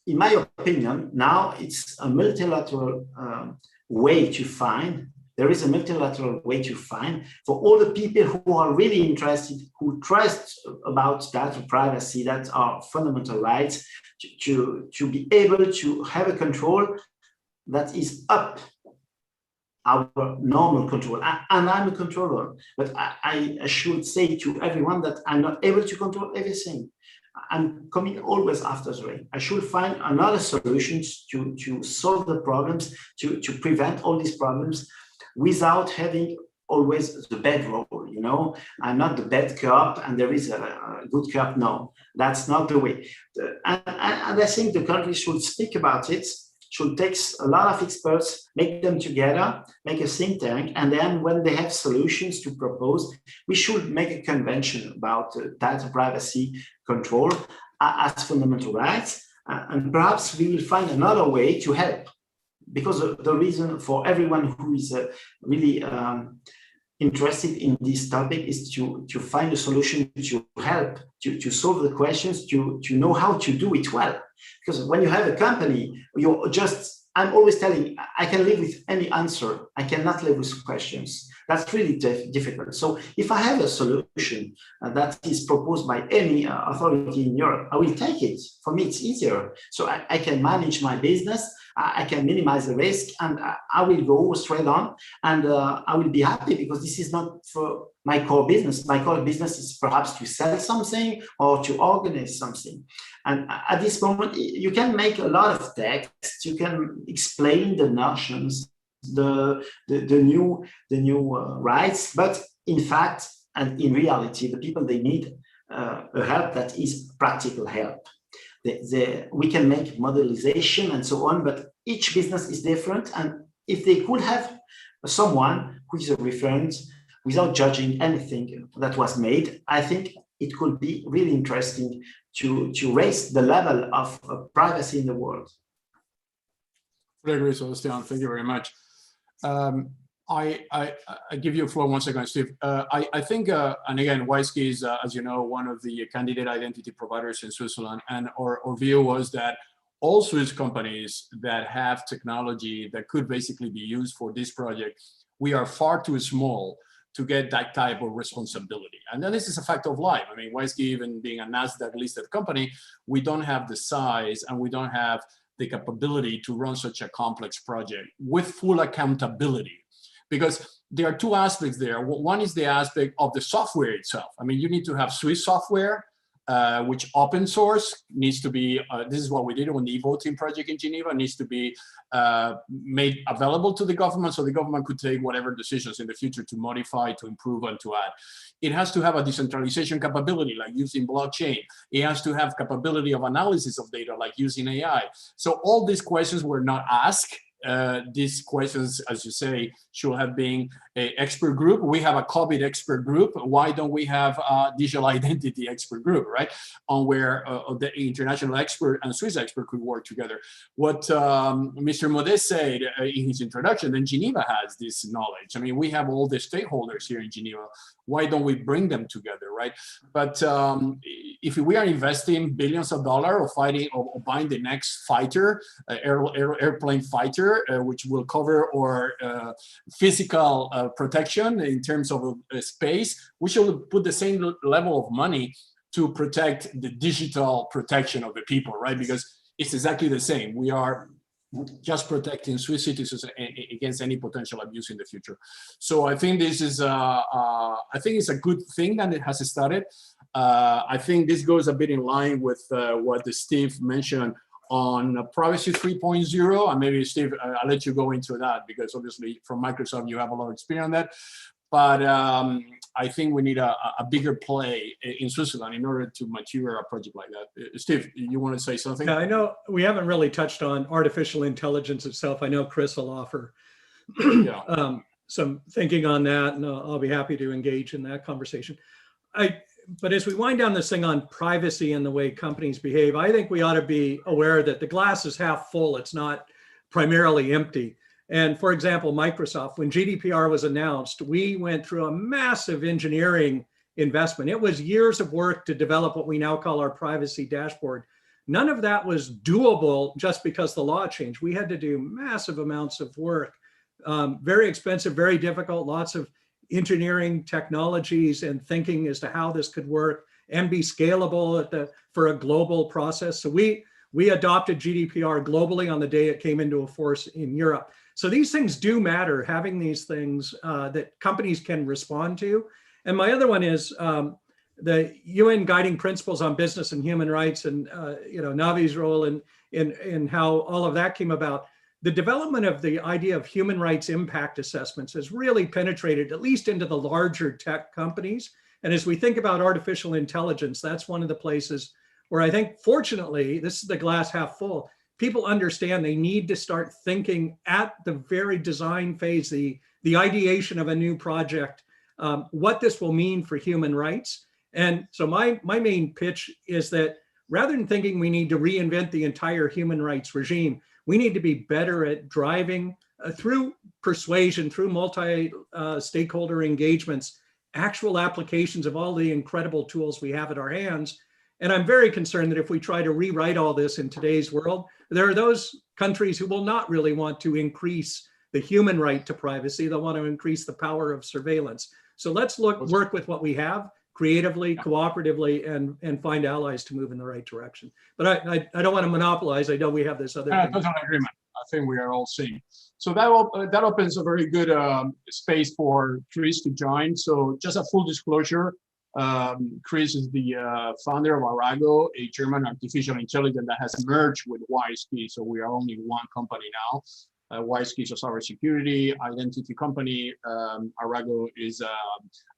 in my opinion, now it's a multilateral way to find. There is a multilateral way to find for all the people who are really interested, who trust about data privacy, that are fundamental rights, to be able to have a control that is up our normal control. And I'm a controller, but I should say to everyone that I'm not able to control everything. I'm coming always after the rain. I should find another solutions to solve the problems, to prevent all these problems, without having always the bad role, you know. I'm not the bad cop and there is a good cop. No, that's not the way. And I think the country should speak about it, should take a lot of experts, make them together, make a think tank, and then when they have solutions to propose, we should make a convention about data privacy control as fundamental rights, and perhaps we will find another way to help. Because the reason for everyone who is really interested in this topic is to find a solution to help, to solve the questions, to know how to do it well. Because when you have a company, you're just, I'm always telling, I can live with any answer. I cannot live with questions. That's really difficult. So if I have a solution that is proposed by any authority in Europe, I will take it. For me, it's easier. So I can manage my business, I can minimize the risk, and I will go straight on, and I will be happy, because this is not for my core business. My core business is perhaps to sell something or to organize something. And at this moment, you can make a lot of text, you can explain the notions, the new rights, but in fact and in reality, the people, they need a help that is practical help. We can make modelization and so on, but each business is different, and if they could have someone who is a reference without judging anything that was made, I think it could be really interesting to raise the level of privacy in the world. I agree, Sebastian. Thank you very much. I give you a floor 1 second, Steve. I think, and again, OISTE is, as you know, one of the candidate identity providers in Switzerland, and our view was that all Swiss companies that have technology that could basically be used for this project, we are far too small to get that type of responsibility. And then this is a fact of life. I mean, OISTE, even being a NASDAQ listed company, we don't have the size and we don't have the capability to run such a complex project with full accountability. Because there are two aspects there. One is the aspect of the software itself. I mean, you need to have Swiss software, which open source needs to be, this is what we did on the e-voting project in Geneva, needs to be made available to the government, so the government could take whatever decisions in the future to modify, to improve, and to add. It has to have a decentralization capability, like using blockchain. It has to have capability of analysis of data, like using AI. So all these questions were not asked. These questions, as you say, should have been an expert group. We have a COVID expert group. Why don't we have a digital identity expert group, right? On where the international expert and Swiss expert could work together. What Mr. Modest said in his introduction, then Geneva has this knowledge. I mean, we have all the stakeholders here in Geneva. Why don't we bring them together, right? But if we are investing billions of dollars or fighting or buying the next fighter, airplane fighter, which will cover our physical protection in terms of space, we should put the same level of money to protect the digital protection of the people, right? Because it's exactly the same. We are just protecting Swiss citizens against any potential abuse in the future. So I think this is, I think it's a good thing that it has started. I think this goes a bit in line with what Steve mentioned on Privacy 3.0, and maybe Steve, I'll let you go into that, because obviously from Microsoft you have a lot of experience on that. But I think we need a bigger play in Switzerland in order to mature a project like that. Steve, you want to say something? Yeah, I know we haven't really touched on artificial intelligence itself. I know Chris will offer some thinking on that, and I'll be happy to engage in that conversation. But as we wind down this thing on privacy and the way companies behave, I think we ought to be aware that the glass is half full. It's not primarily empty. And for example, Microsoft, when GDPR was announced, we went through a massive engineering investment. It was years of work to develop what we now call our privacy dashboard. None of that was doable just because the law changed. We had to do massive amounts of work, very expensive, very difficult, lots of engineering technologies and thinking as to how this could work and be scalable for a global process. So we adopted GDPR globally on the day it came into force in Europe. So these things do matter, having these things that companies can respond to. And my other one is the UN Guiding Principles on Business and Human Rights, and Navi's role in how all of that came about. The development of the idea of human rights impact assessments has really penetrated at least into the larger tech companies. And as we think about artificial intelligence, that's one of the places where I think, fortunately, this is the glass half full. People understand they need to start thinking at the very design phase, the ideation of a new project, what this will mean for human rights. And so my main pitch is that rather than thinking we need to reinvent the entire human rights regime, we need to be better at driving through persuasion, through multi-stakeholder engagements, actual applications of all the incredible tools we have at our hands. And I'm very concerned that if we try to rewrite all this in today's world, there are those countries who will not really want to increase the human right to privacy. They'll want to increase the power of surveillance. So let's work with what we have creatively, cooperatively, and find allies to move in the right direction. But I don't want to monopolize. I know we have this other thing. Total agreement. I think we are all seeing. So that opens a very good space for Chris to join. So just a full disclosure, Chris is the founder of Arago, a German artificial intelligence that has merged with OISTE. So we are only one company now. OISTE is a cybersecurity identity company. Arago is an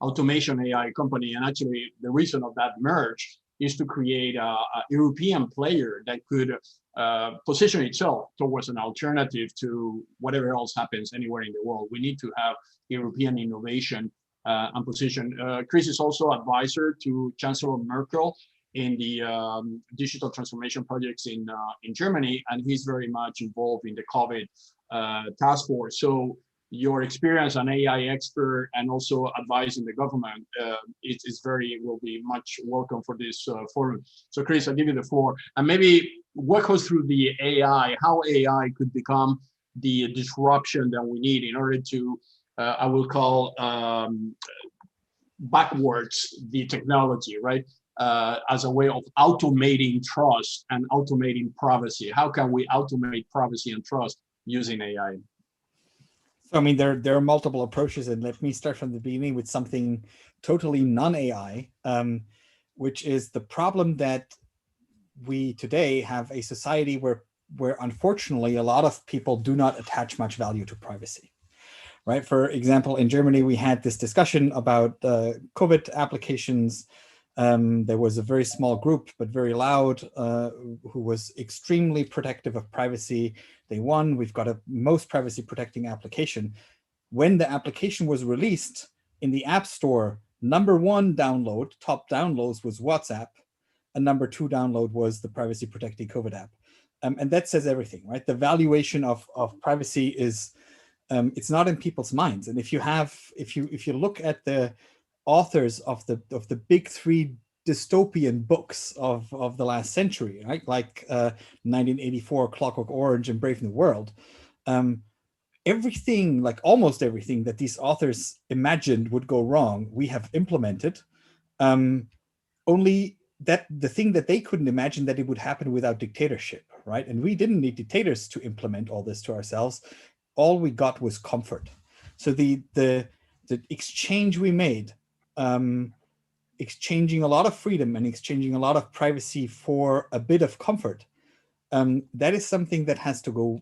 automation AI company. And actually, the reason of that merge is to create a European player that could position itself towards an alternative to whatever else happens anywhere in the world. We need to have European innovation and position. Chris is also advisor to Chancellor Merkel in the digital transformation projects in Germany, and he's very much involved in the COVID task force. So your experience as an AI expert and also advising the government will be much welcome for this forum. So Chris, I'll give you the floor, and maybe walk us through the AI, how AI could become the disruption that we need in order to, I will call backwards the technology, right? As a way of automating trust and automating privacy. How can we automate privacy and trust using AI? So, I mean, there are multiple approaches, and let me start from the beginning with something totally non-AI, which is the problem that we today have a society where unfortunately a lot of people do not attach much value to privacy, right? For example, in Germany, we had this discussion about COVID applications. There was a very small group, but very loud, who was extremely protective of privacy. They won. We've got a most privacy protecting application. When the application was released in the App Store, #1 download, top downloads was WhatsApp, and #2 download was the privacy protecting COVID app. And that says everything, right? The valuation of privacy is, it's not in people's minds. And if you look at the authors of the big three dystopian books of the last century, right? Like 1984, Clockwork Orange, and Brave New World. Everything, like almost everything that these authors imagined would go wrong, we have implemented. Only that the thing that they couldn't imagine that it would happen without dictatorship, right? And we didn't need dictators to implement all this to ourselves. All we got was comfort. So the exchange we made, exchanging a lot of freedom and exchanging a lot of privacy for a bit of comfort, that is something that has to go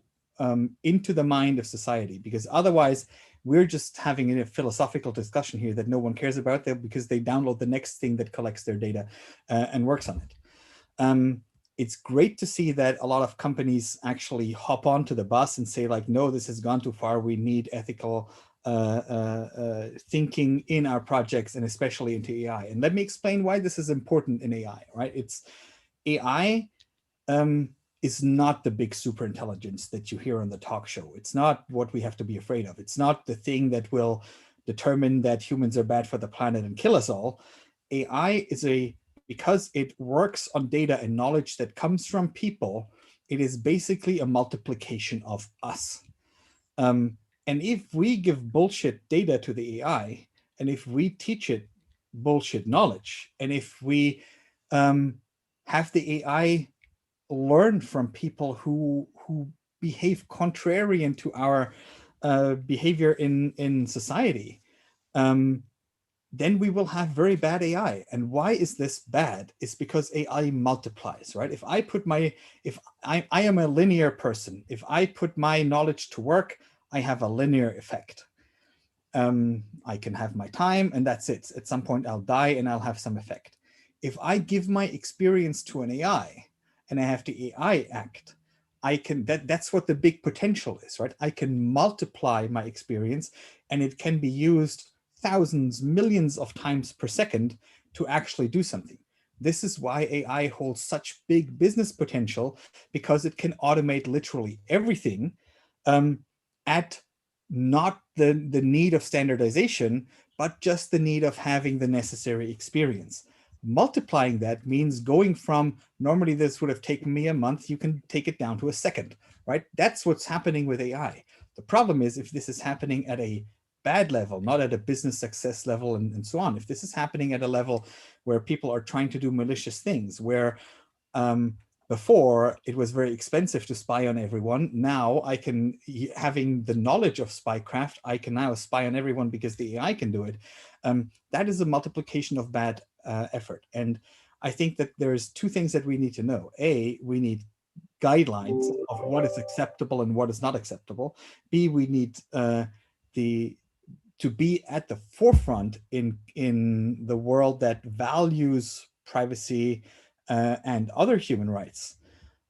into the mind of society, because otherwise we're just having a philosophical discussion here that no one cares about them because they download the next thing that collects their data and works on it. It's great to see that a lot of companies actually hop onto the bus and say like, no, this has gone too far. We need ethical thinking in our projects, and especially into AI. And let me explain why this is important in AI, right? It's AI is not the big super intelligence that you hear on the talk show. It's not what we have to be afraid of. It's not the thing that will determine that humans are bad for the planet and kill us all. AI is because it works on data and knowledge that comes from people, it is basically a multiplication of us. And if we give bullshit data to the AI, and if we teach it bullshit knowledge, and if we have the AI learn from people who behave contrarian to our behavior in society, then we will have very bad AI. And why is this bad? It's because AI multiplies, right? If I am a linear person, if I put my knowledge to work, I have a linear effect. I can have my time and that's it. At some point I'll die and I'll have some effect. If I give my experience to an AI and I have the AI act, that's what the big potential is, right? I can multiply my experience and it can be used thousands, millions of times per second to actually do something. This is why AI holds such big business potential, because it can automate literally everything at not the need of standardization, but just the need of having the necessary experience. Multiplying that means going from, normally this would have taken me a month, you can take it down to a second, right? That's what's happening with AI. The problem is if this is happening at a bad level, not at a business success level and so on, if this is happening at a level where people are trying to do malicious things, where before it was very expensive to spy on everyone, now I can, having the knowledge of spycraft, I can now spy on everyone because the AI can do it. That is a multiplication of bad effort. And I think that there's two things that we need to know. A, we need guidelines of what is acceptable and what is not acceptable. B, we need to be at the forefront in the world that values privacy and other human rights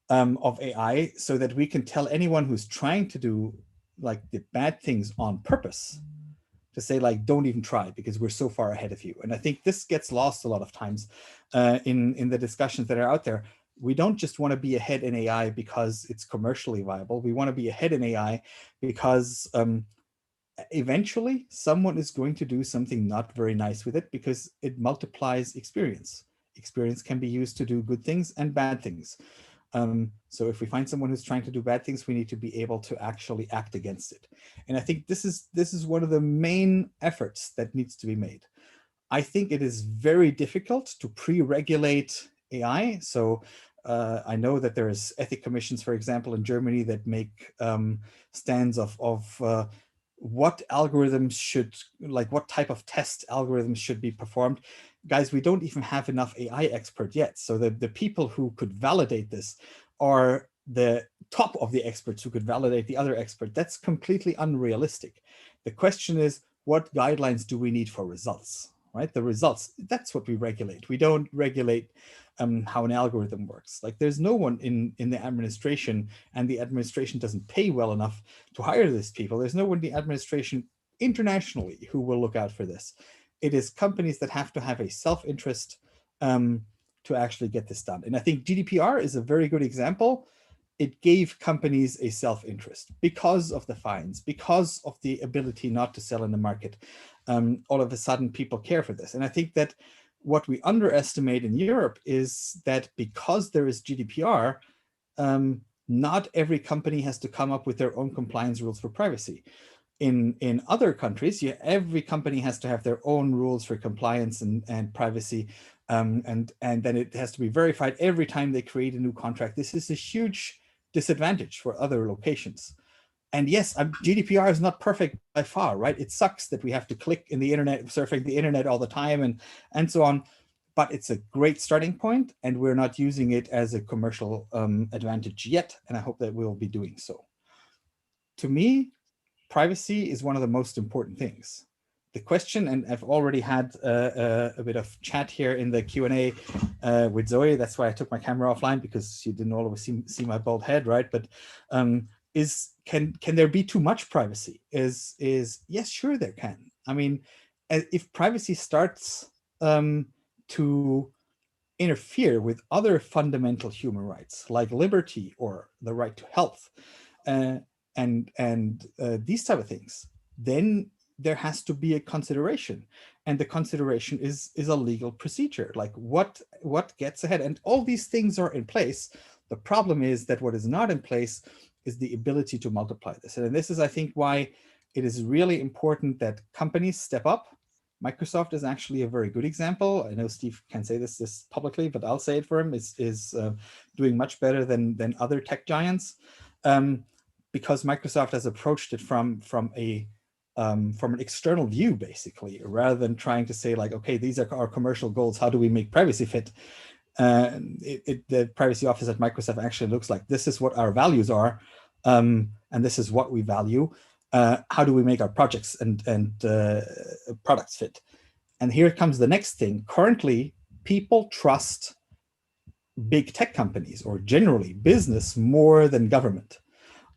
of AI, so that we can tell anyone who's trying to do like the bad things on purpose to say, like, don't even try because we're so far ahead of you. And I think this gets lost a lot of times in the discussions that are out there. We don't just want to be ahead in AI because it's commercially viable. We want to be ahead in AI because eventually someone is going to do something not very nice with it, because it multiplies experience. Experience can be used to do good things and bad things. So if we find someone who's trying to do bad things, we need to be able to actually act against it. And I think this is one of the main efforts that needs to be made. I think it is very difficult to pre-regulate AI. So I know that there's ethics commissions, for example, in Germany that make stands of what algorithms should, like what type of test algorithms should be performed. Guys, we don't even have enough AI expert yet. So the people who could validate this are the top of the experts who could validate the other expert. That's completely unrealistic. The question is, what guidelines do we need for results, right? The results, that's what we regulate. We don't regulate how an algorithm works. Like, there's no one in the administration, and the administration doesn't pay well enough to hire these people. There's no one in the administration internationally who will look out for this. It is companies that have to have a self-interest to actually get this done. And I think GDPR is a very good example. It gave companies a self-interest because of the fines, because of the ability not to sell in the market. All of a sudden, people care for this. And I think that what we underestimate in Europe is that because there is GDPR, not every company has to come up with their own compliance rules for privacy. In other countries, every company has to have their own rules for compliance and privacy, and then it has to be verified every time they create a new contract. This is a huge disadvantage for other locations. And yes, GDPR is not perfect by far, right? It sucks that we have to click in the internet, surfing the internet all the time and so on, but it's a great starting point, and we're not using it as a commercial advantage yet, and I hope that we'll be doing so. To me, privacy is one of the most important things. The question, and I've already had a bit of chat here in the Q&A with Zoe. That's why I took my camera offline, because you didn't always see my bald head, right? But can there be too much privacy? Yes, sure there can. I mean, if privacy starts to interfere with other fundamental human rights, like liberty or the right to health, and these type of things, then there has to be a consideration, and the consideration is a legal procedure, like what gets ahead, and all these things are in place. The problem is that what is not in place is the ability to multiply this, and this is, I think, why it is really important that companies step up. Microsoft is actually a very good example. I know Steve can say this publicly, but I'll say it for him, is doing much better than other tech giants, because Microsoft has approached it from an external view, basically, rather than trying to say like, okay, these are our commercial goals. How do we make privacy fit? The privacy office at Microsoft actually looks like, this is what our values are, and this is what we value. How do we make our projects and products fit? And here comes the next thing. Currently, people trust big tech companies, or generally business, more than government.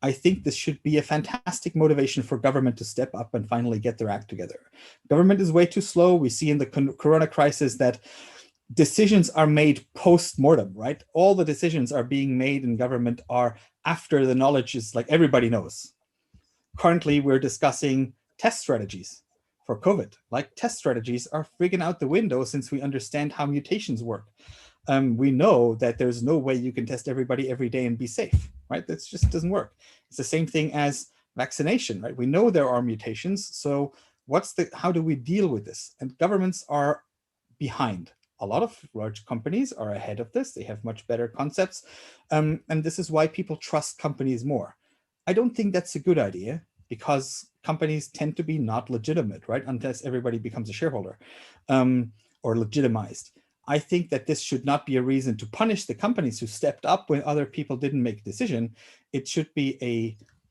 I think this should be a fantastic motivation for government to step up and finally get their act together. Government is way too slow. We see in the corona crisis that decisions are made post-mortem, right? All the decisions are being made in government are after the knowledge is like everybody knows. Currently, we're discussing test strategies for COVID. Like, test strategies are friggin' out the window since we understand how mutations work. We know that there's no way you can test everybody every day and be safe, right? That just doesn't work. It's the same thing as vaccination, right? We know there are mutations. So how do we deal with this? And governments are behind. A lot of large companies are ahead of this. They have much better concepts. And this is why people trust companies more. I don't think that's a good idea, because companies tend to be not legitimate, right? Unless everybody becomes a shareholder or legitimized. I think that this should not be a reason to punish the companies who stepped up when other people didn't make a decision. It should be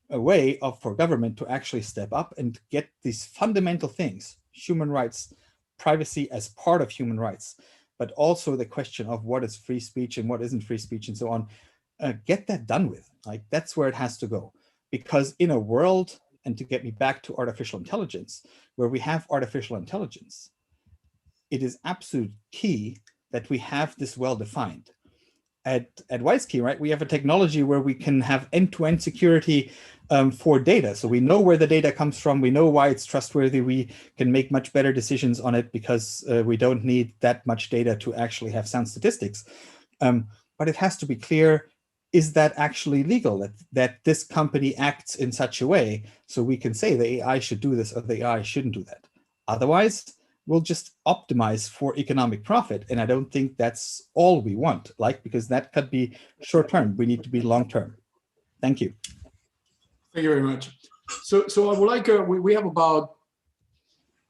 a way for government to actually step up and get these fundamental things, human rights, privacy as part of human rights, but also the question of what is free speech and what isn't free speech and so on, get that done with. Like, that's where it has to go. Because in a world, and to get me back to artificial intelligence, where we have artificial intelligence, it is absolute key that we have this well-defined. At OISTE, right, we have a technology where we can have end-to-end security for data. So we know where the data comes from. We know why it's trustworthy. We can make much better decisions on it because we don't need that much data to actually have sound statistics. But it has to be clear, is that actually legal, that this company acts in such a way so we can say the AI should do this or the AI shouldn't do that. Otherwise, we'll just optimize for economic profit. And I don't think that's all we want, because that could be short-term. We need to be long-term. Thank you. Thank you very much. So I would like, we have about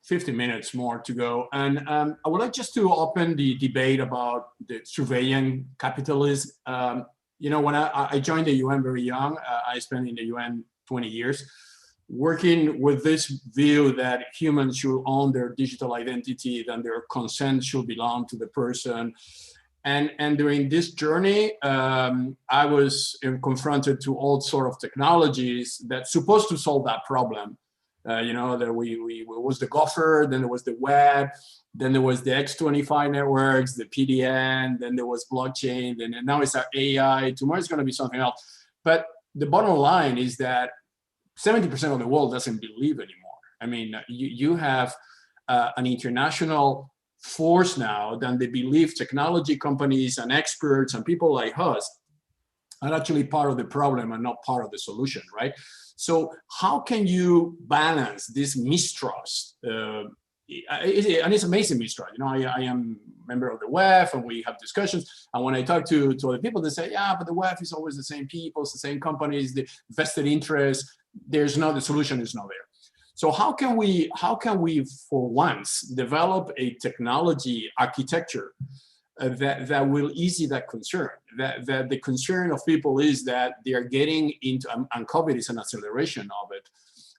50 minutes more to go. And I would like just to open the debate about the surveillance capitalism. When I joined the UN very young, I spent in the UN 20 years, working with this view that humans should own their digital identity, and their consent should belong to the person. And during this journey, I was confronted to all sorts of technologies that's supposed to solve that problem. There was the Gopher, then there was the web, then there was the X25 networks, the PDN, then there was blockchain, and now it's our AI. Tomorrow it's going to be something else. But the bottom line is that 70% of the world doesn't believe anymore. I mean, you have an international force now that they believe technology companies and experts and people like us are actually part of the problem and not part of the solution, right? So how can you balance this mistrust? And it's amazing mistrust. I am a member of the WEF, and we have discussions. And when I talk to other people, they say, yeah, but the WEF is always the same people, it's the same companies, the vested interests. The solution is not there. So how can we for once develop a technology architecture that will ease that concern? That the concern of people is that they are getting into, and COVID is an acceleration of it,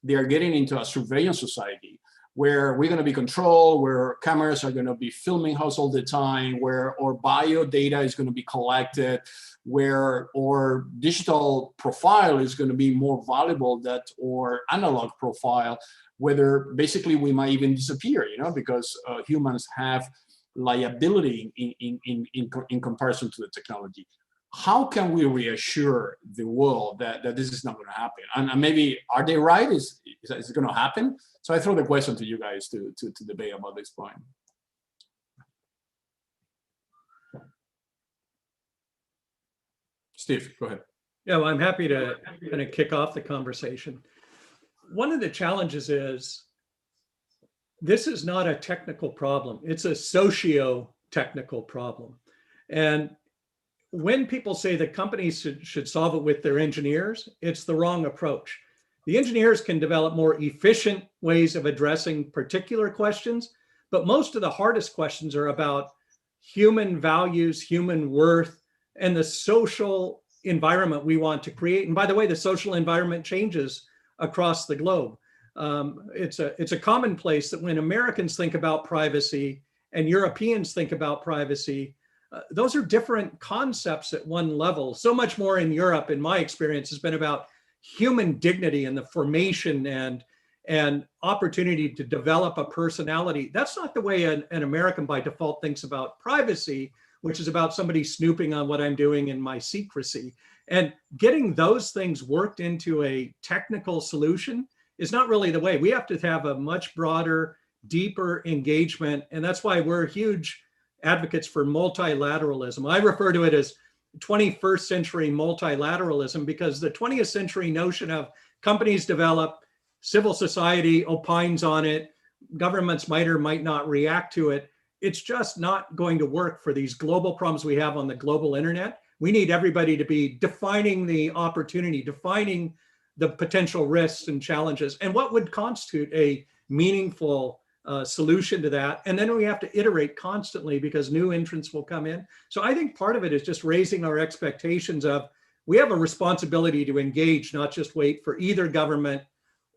they are getting into a surveillance society where we're going to be controlled, where cameras are going to be filming us all the time, where our bio data is going to be collected, where our digital profile is going to be more valuable than our analog profile, whether basically we might even disappear, because humans have liability in comparison to the technology. How can we reassure the world that this is not going to happen? And maybe, are they right? Is it going to happen? So I throw the question to you guys to debate about this point. Steve, go ahead. Yeah, well, I'm happy to kind of kick off the conversation. One of the challenges is this is not a technical problem. It's a socio-technical problem. And when people say that companies should solve it with their engineers, it's the wrong approach. The engineers can develop more efficient ways of addressing particular questions, but most of the hardest questions are about human values, human worth, and the social environment we want to create. And by the way, the social environment changes across the globe. It's a commonplace that when Americans think about privacy and Europeans think about privacy, those are different concepts at one level. So much more in Europe, in my experience, has been about human dignity and the formation and opportunity to develop a personality. That's not the way an American by default thinks about privacy, which is about somebody snooping on what I'm doing in my secrecy. And getting those things worked into a technical solution is not really the way. We have to have a much broader, deeper engagement. And that's why we're huge advocates for multilateralism. I refer to it as 21st century multilateralism because the 20th century notion of companies develop, civil society opines on it, governments might or might not react to it. It's just not going to work for these global problems we have on the global internet. We need everybody to be defining the opportunity, defining the potential risks and challenges, and what would constitute a meaningful solution to that. And then we have to iterate constantly because new entrants will come in. So I think part of it is just raising our expectations of we have a responsibility to engage, not just wait for either government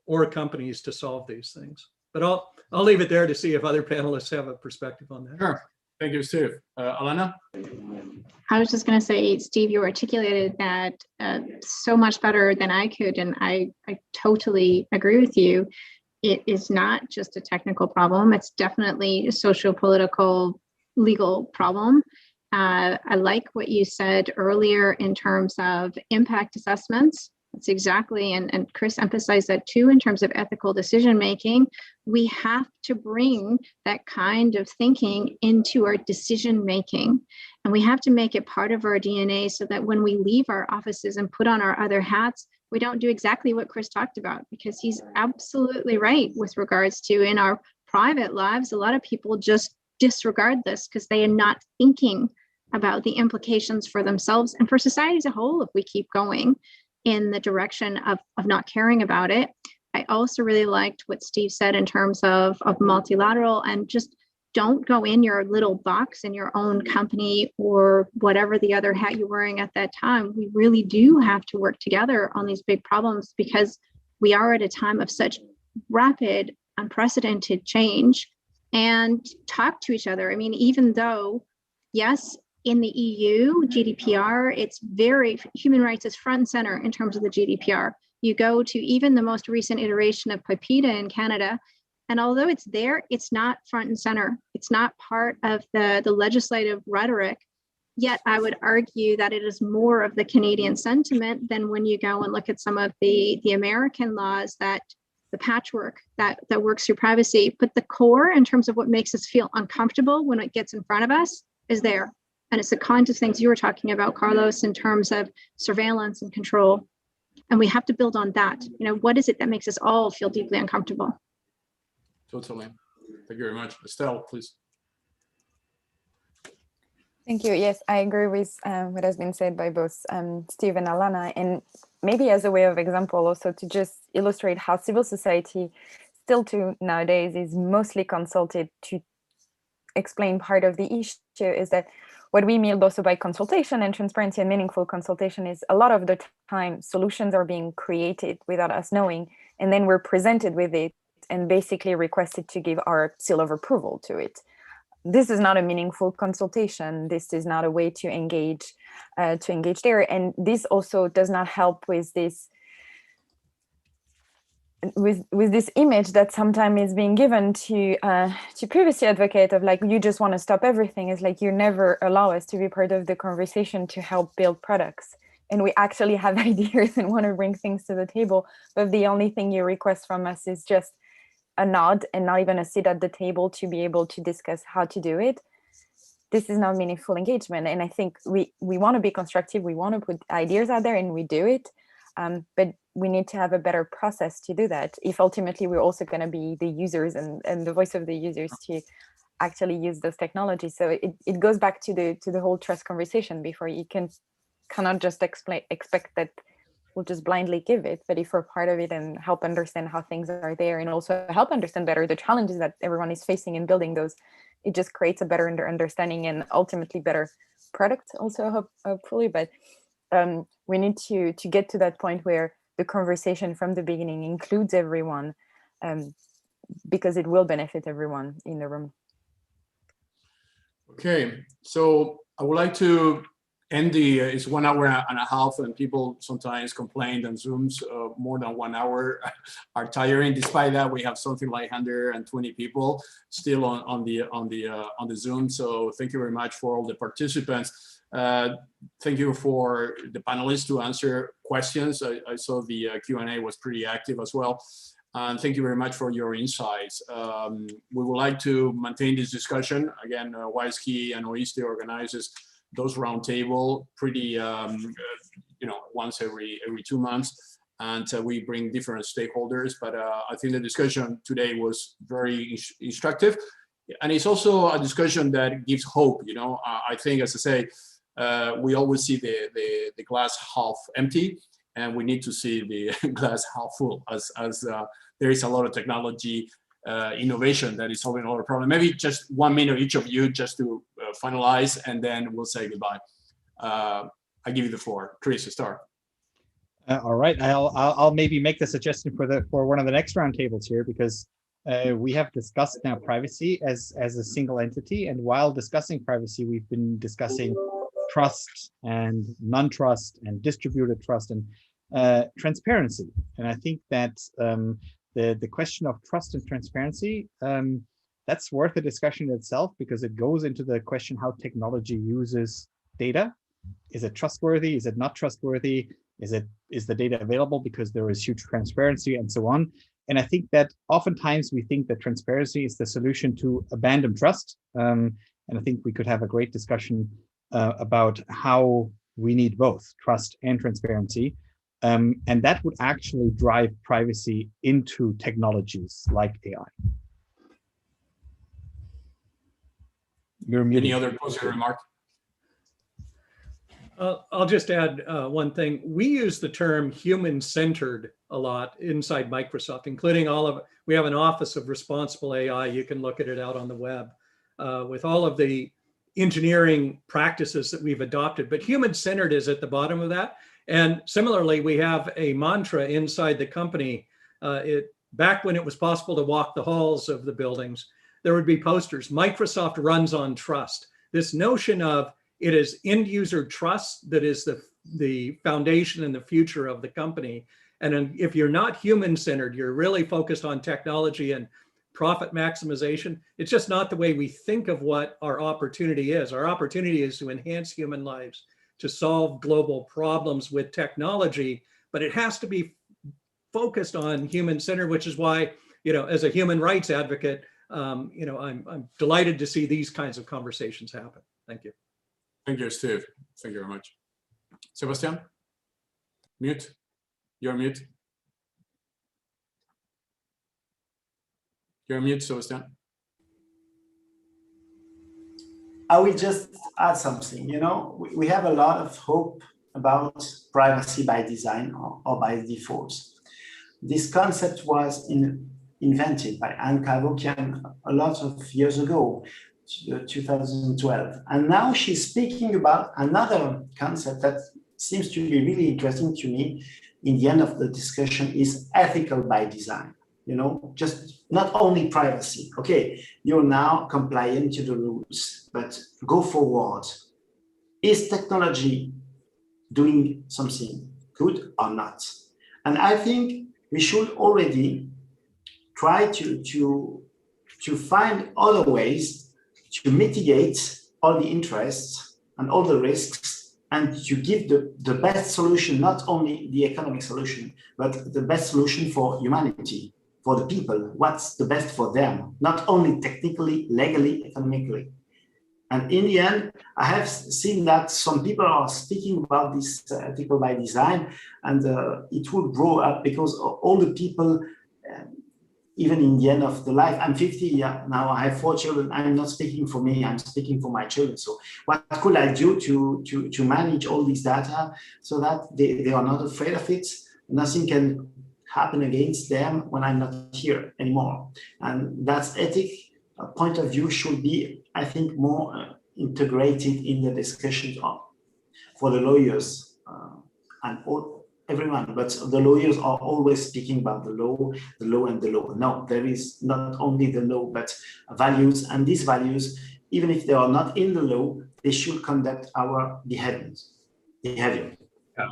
or companies to solve these things. But I'll leave it there to see if other panelists have a perspective on that. Sure. Thank you, Steve. Alana? I was just going to say, Steve, you articulated that so much better than I could, and I totally agree with you. It is not just a technical problem. It's definitely a socio-political, legal problem. I like what you said earlier in terms of impact assessments. That's exactly, and Chris emphasized that too, in terms of ethical decision-making. We have to bring that kind of thinking into our decision-making. And we have to make it part of our DNA so that when we leave our offices and put on our other hats, we don't do exactly what Chris talked about, because he's absolutely right with regards to in our private lives, a lot of people just disregard this because they are not thinking about the implications for themselves and for society as a whole if we keep going in the direction of not caring about it. I also really liked what Steve said in terms of multilateral, and just don't go in your little box in your own company or whatever the other hat you're wearing at that time. We really do have to work together on these big problems because we are at a time of such rapid, unprecedented change, and talk to each other. I mean, even though, yes, in the EU, GDPR, it's very, human rights is front and center in terms of the GDPR. You go to even the most recent iteration of PIPEDA in Canada, and although it's there, it's not front and center. It's not part of the legislative rhetoric. Yet I would argue that it is more of the Canadian sentiment than when you go and look at some of the American laws, that the patchwork that works through privacy. But the core in terms of what makes us feel uncomfortable when it gets in front of us is there. And it's the kinds of things you were talking about, Carlos, in terms of surveillance and control. And we have to build on that. You know, what is it that makes us all feel deeply uncomfortable? Totally. Thank you very much. Estelle, please. Thank you. Yes, I agree with what has been said by both Steve and Alana. And maybe as a way of example also to just illustrate how civil society still to nowadays is mostly consulted to explain part of the issue, is that what we mean also by consultation and transparency and meaningful consultation is a lot of the time solutions are being created without us knowing, and then we're presented with it and basically requested to give our seal of approval to it. This is not a meaningful consultation. This is not a way to engage there. And this also does not help with this with this image that sometimes is being given to privacy advocate of like, you just want to stop everything. It's like, you never allow us to be part of the conversation to help build products. And we actually have ideas and want to bring things to the table, but the only thing you request from us is just a nod and not even a seat at the table to be able to discuss how to do it. This is not meaningful engagement. And I think we want to be constructive. We want to put ideas out there and we do it. But we need to have a better process to do that. If ultimately we're also going to be the users and the voice of the users to actually use those technologies. So it goes back to the whole trust conversation before. You cannot just expect that we'll just blindly give it, but if we're part of it and help understand how things are there and also help understand better the challenges that everyone is facing in building those, it just creates a better understanding and ultimately better product also, hopefully. But we need to get to that point where the conversation from the beginning includes everyone, because it will benefit everyone in the room. Okay, so I would like to end it's 1 hour and a half, and people sometimes complain that Zooms more than 1 hour are tiring. Despite that, we have something like 120 people still on the Zoom. So thank you very much for all the participants. Thank you for the panelists to answer questions. I saw the Q&A was pretty active as well. And thank you very much for your insights. We would like to maintain this discussion. Again, OISTE and OISTE organizes those roundtable pretty, once every 2 months, and we bring different stakeholders. But I think the discussion today was very instructive, and it's also a discussion that gives hope. I think, as I say, we always see the glass half empty, and we need to see the glass half full, as there is a lot of technology innovation that is solving all the problem. Maybe just 1 minute each of you just to finalize, and then we'll say goodbye. I give you the floor. Chris, start. All right, I'll maybe make the suggestion for one of the next roundtables here, because we have discussed now privacy as a single entity, and while discussing privacy, we've been discussing trust and non-trust and distributed trust and transparency. And I think that the question of trust and transparency, that's worth a discussion in itself, because it goes into the question how technology uses data. Is it trustworthy? Is it not trustworthy? Is the data available because there is huge transparency, and so on? And I think that oftentimes we think that transparency is the solution to abandon trust. And I think we could have a great discussion about how we need both trust and transparency. And that would actually drive privacy into technologies like AI. Any other closing remark? I'll just add one thing. We use the term human-centered a lot inside Microsoft, including we have an Office of Responsible AI. You can look at it out on the web with all of the engineering practices that we've adopted, but human-centered is at the bottom of that. And similarly, we have a mantra inside the company. Back when it was possible to walk the halls of the buildings, there would be posters. Microsoft runs on trust. This notion of it is end user trust that is the foundation and the future of the company. And if you're not human-centered, you're really focused on technology and profit maximization, it's just not the way we think of what our opportunity is. Our opportunity is to enhance human lives, to solve global problems with technology, but it has to be focused on human-centered, which is why, as a human rights advocate, I'm delighted to see these kinds of conversations happen. Thank you. Thank you, Steve. Thank you very much. Sebastian, mute. You're mute. You're mute, Sebastian. I will just add something. We have a lot of hope about privacy by design or by default. This concept was invented by Anne Cavokian a lot of years ago, 2012. And now she's speaking about another concept that seems to be really interesting to me in the end of the discussion, is ethical by design. Just not only privacy. Okay, you're now compliant to the rules, but go forward. Is technology doing something good or not? And I think we should already try to find other ways to mitigate all the interests and all the risks, and to give the best solution, not only the economic solution, but the best solution for humanity, for the people, what's the best for them, not only technically, legally, economically. And in the end, I have seen that some people are speaking about this ethical by design, and it will grow up because all the people, even in the end of the life, I'm 50 now, I have 4 children. I'm not speaking for me, I'm speaking for my children. So what could I do to manage all this data so that they are not afraid of it? Nothing can happen against them when I'm not here anymore. And that's ethic point of view should be, I think, more integrated in the discussions for the lawyers and everyone. But the lawyers are always speaking about the law and the law. No, there is not only the law, but values, and these values, even if they are not in the law, they should conduct our behavior. Yeah,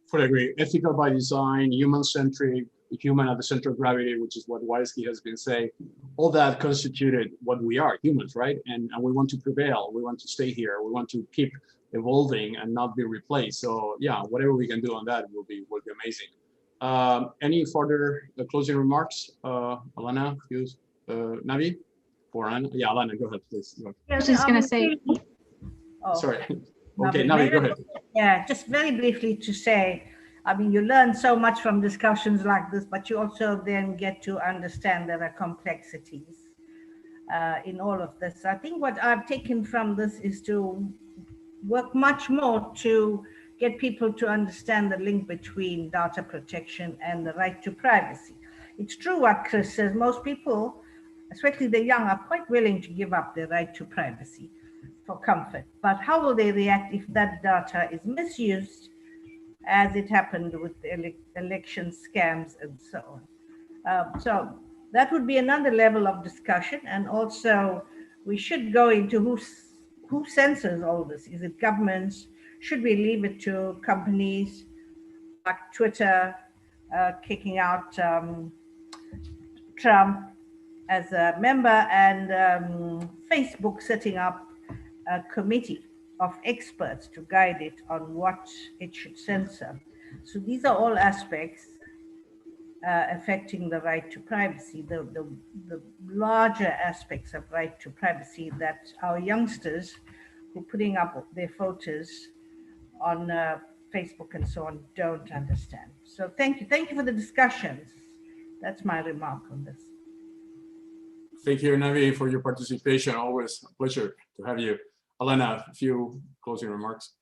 fully agree. Ethical by design, human-centric, human at the center of gravity, which is what OISTE has been saying. All that constituted what we are, humans, right? And we want to prevail. We want to stay here. We want to keep evolving and not be replaced. So yeah, whatever we can do on that will be amazing. Any further closing remarks, Alana, Hughes, Navi, or Anna? Yeah, Alana, go ahead, please. I was just going to say. Sorry. Okay, Navi, go ahead. Yeah, just very briefly to say, I mean, you learn so much from discussions like this, but you also then get to understand there are complexities in all of this. I think what I've taken from this is to work much more to get people to understand the link between data protection and the right to privacy. It's true what Chris says, most people, especially the young, are quite willing to give up their right to privacy for comfort. But how will they react if that data is misused, as it happened with election scams and so on? So that would be another level of discussion. And also we should go into who censors all this? Is it governments? Should we leave it to companies like Twitter kicking out Trump as a member, and Facebook setting up a committee of experts to guide it on what it should censor? So these are all aspects affecting the right to privacy, the larger aspects of right to privacy that our youngsters who are putting up their photos on Facebook and so on don't understand. So thank you for the discussions. That's my remark on this. Thank you, Navi, for your participation. Always a pleasure to have you. Alana, a few closing remarks.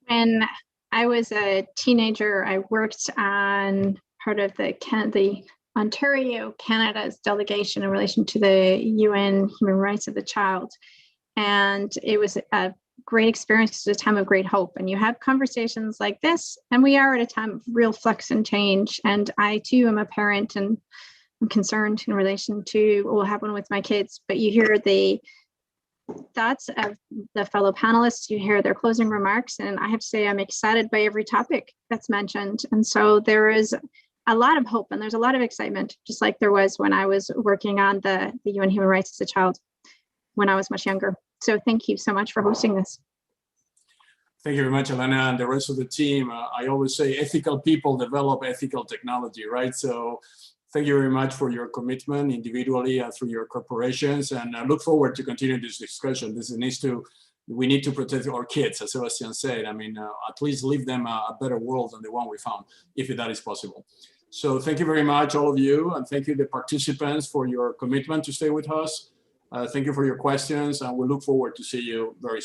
When I was a teenager, I worked on part of the Ontario, Canada's delegation in relation to the UN Human Rights of the Child. And it was a great experience. It was a time of great hope. And you have conversations like this, and we are at a time of real flux and change. And I too am a parent, and I'm concerned in relation to what will happen with my kids. But you hear the thoughts of the fellow panelists, you hear their closing remarks, and I have to say I'm excited by every topic that's mentioned. And so there is a lot of hope, and there's a lot of excitement, just like there was when I was working on the UN Human Rights as a child when I was much younger. So thank you so much for hosting this. Thank you very much, Alana, and the rest of the team. I always say ethical people develop ethical technology, right? So thank you very much for your commitment individually and through your corporations, and I look forward to continue this discussion. We need to protect our kids, as Sebastian said. I mean, at least leave them a better world than the one we found, if that is possible. So thank you very much, all of you, and thank you, the participants, for your commitment to stay with us. Thank you for your questions, and we look forward to see you very soon.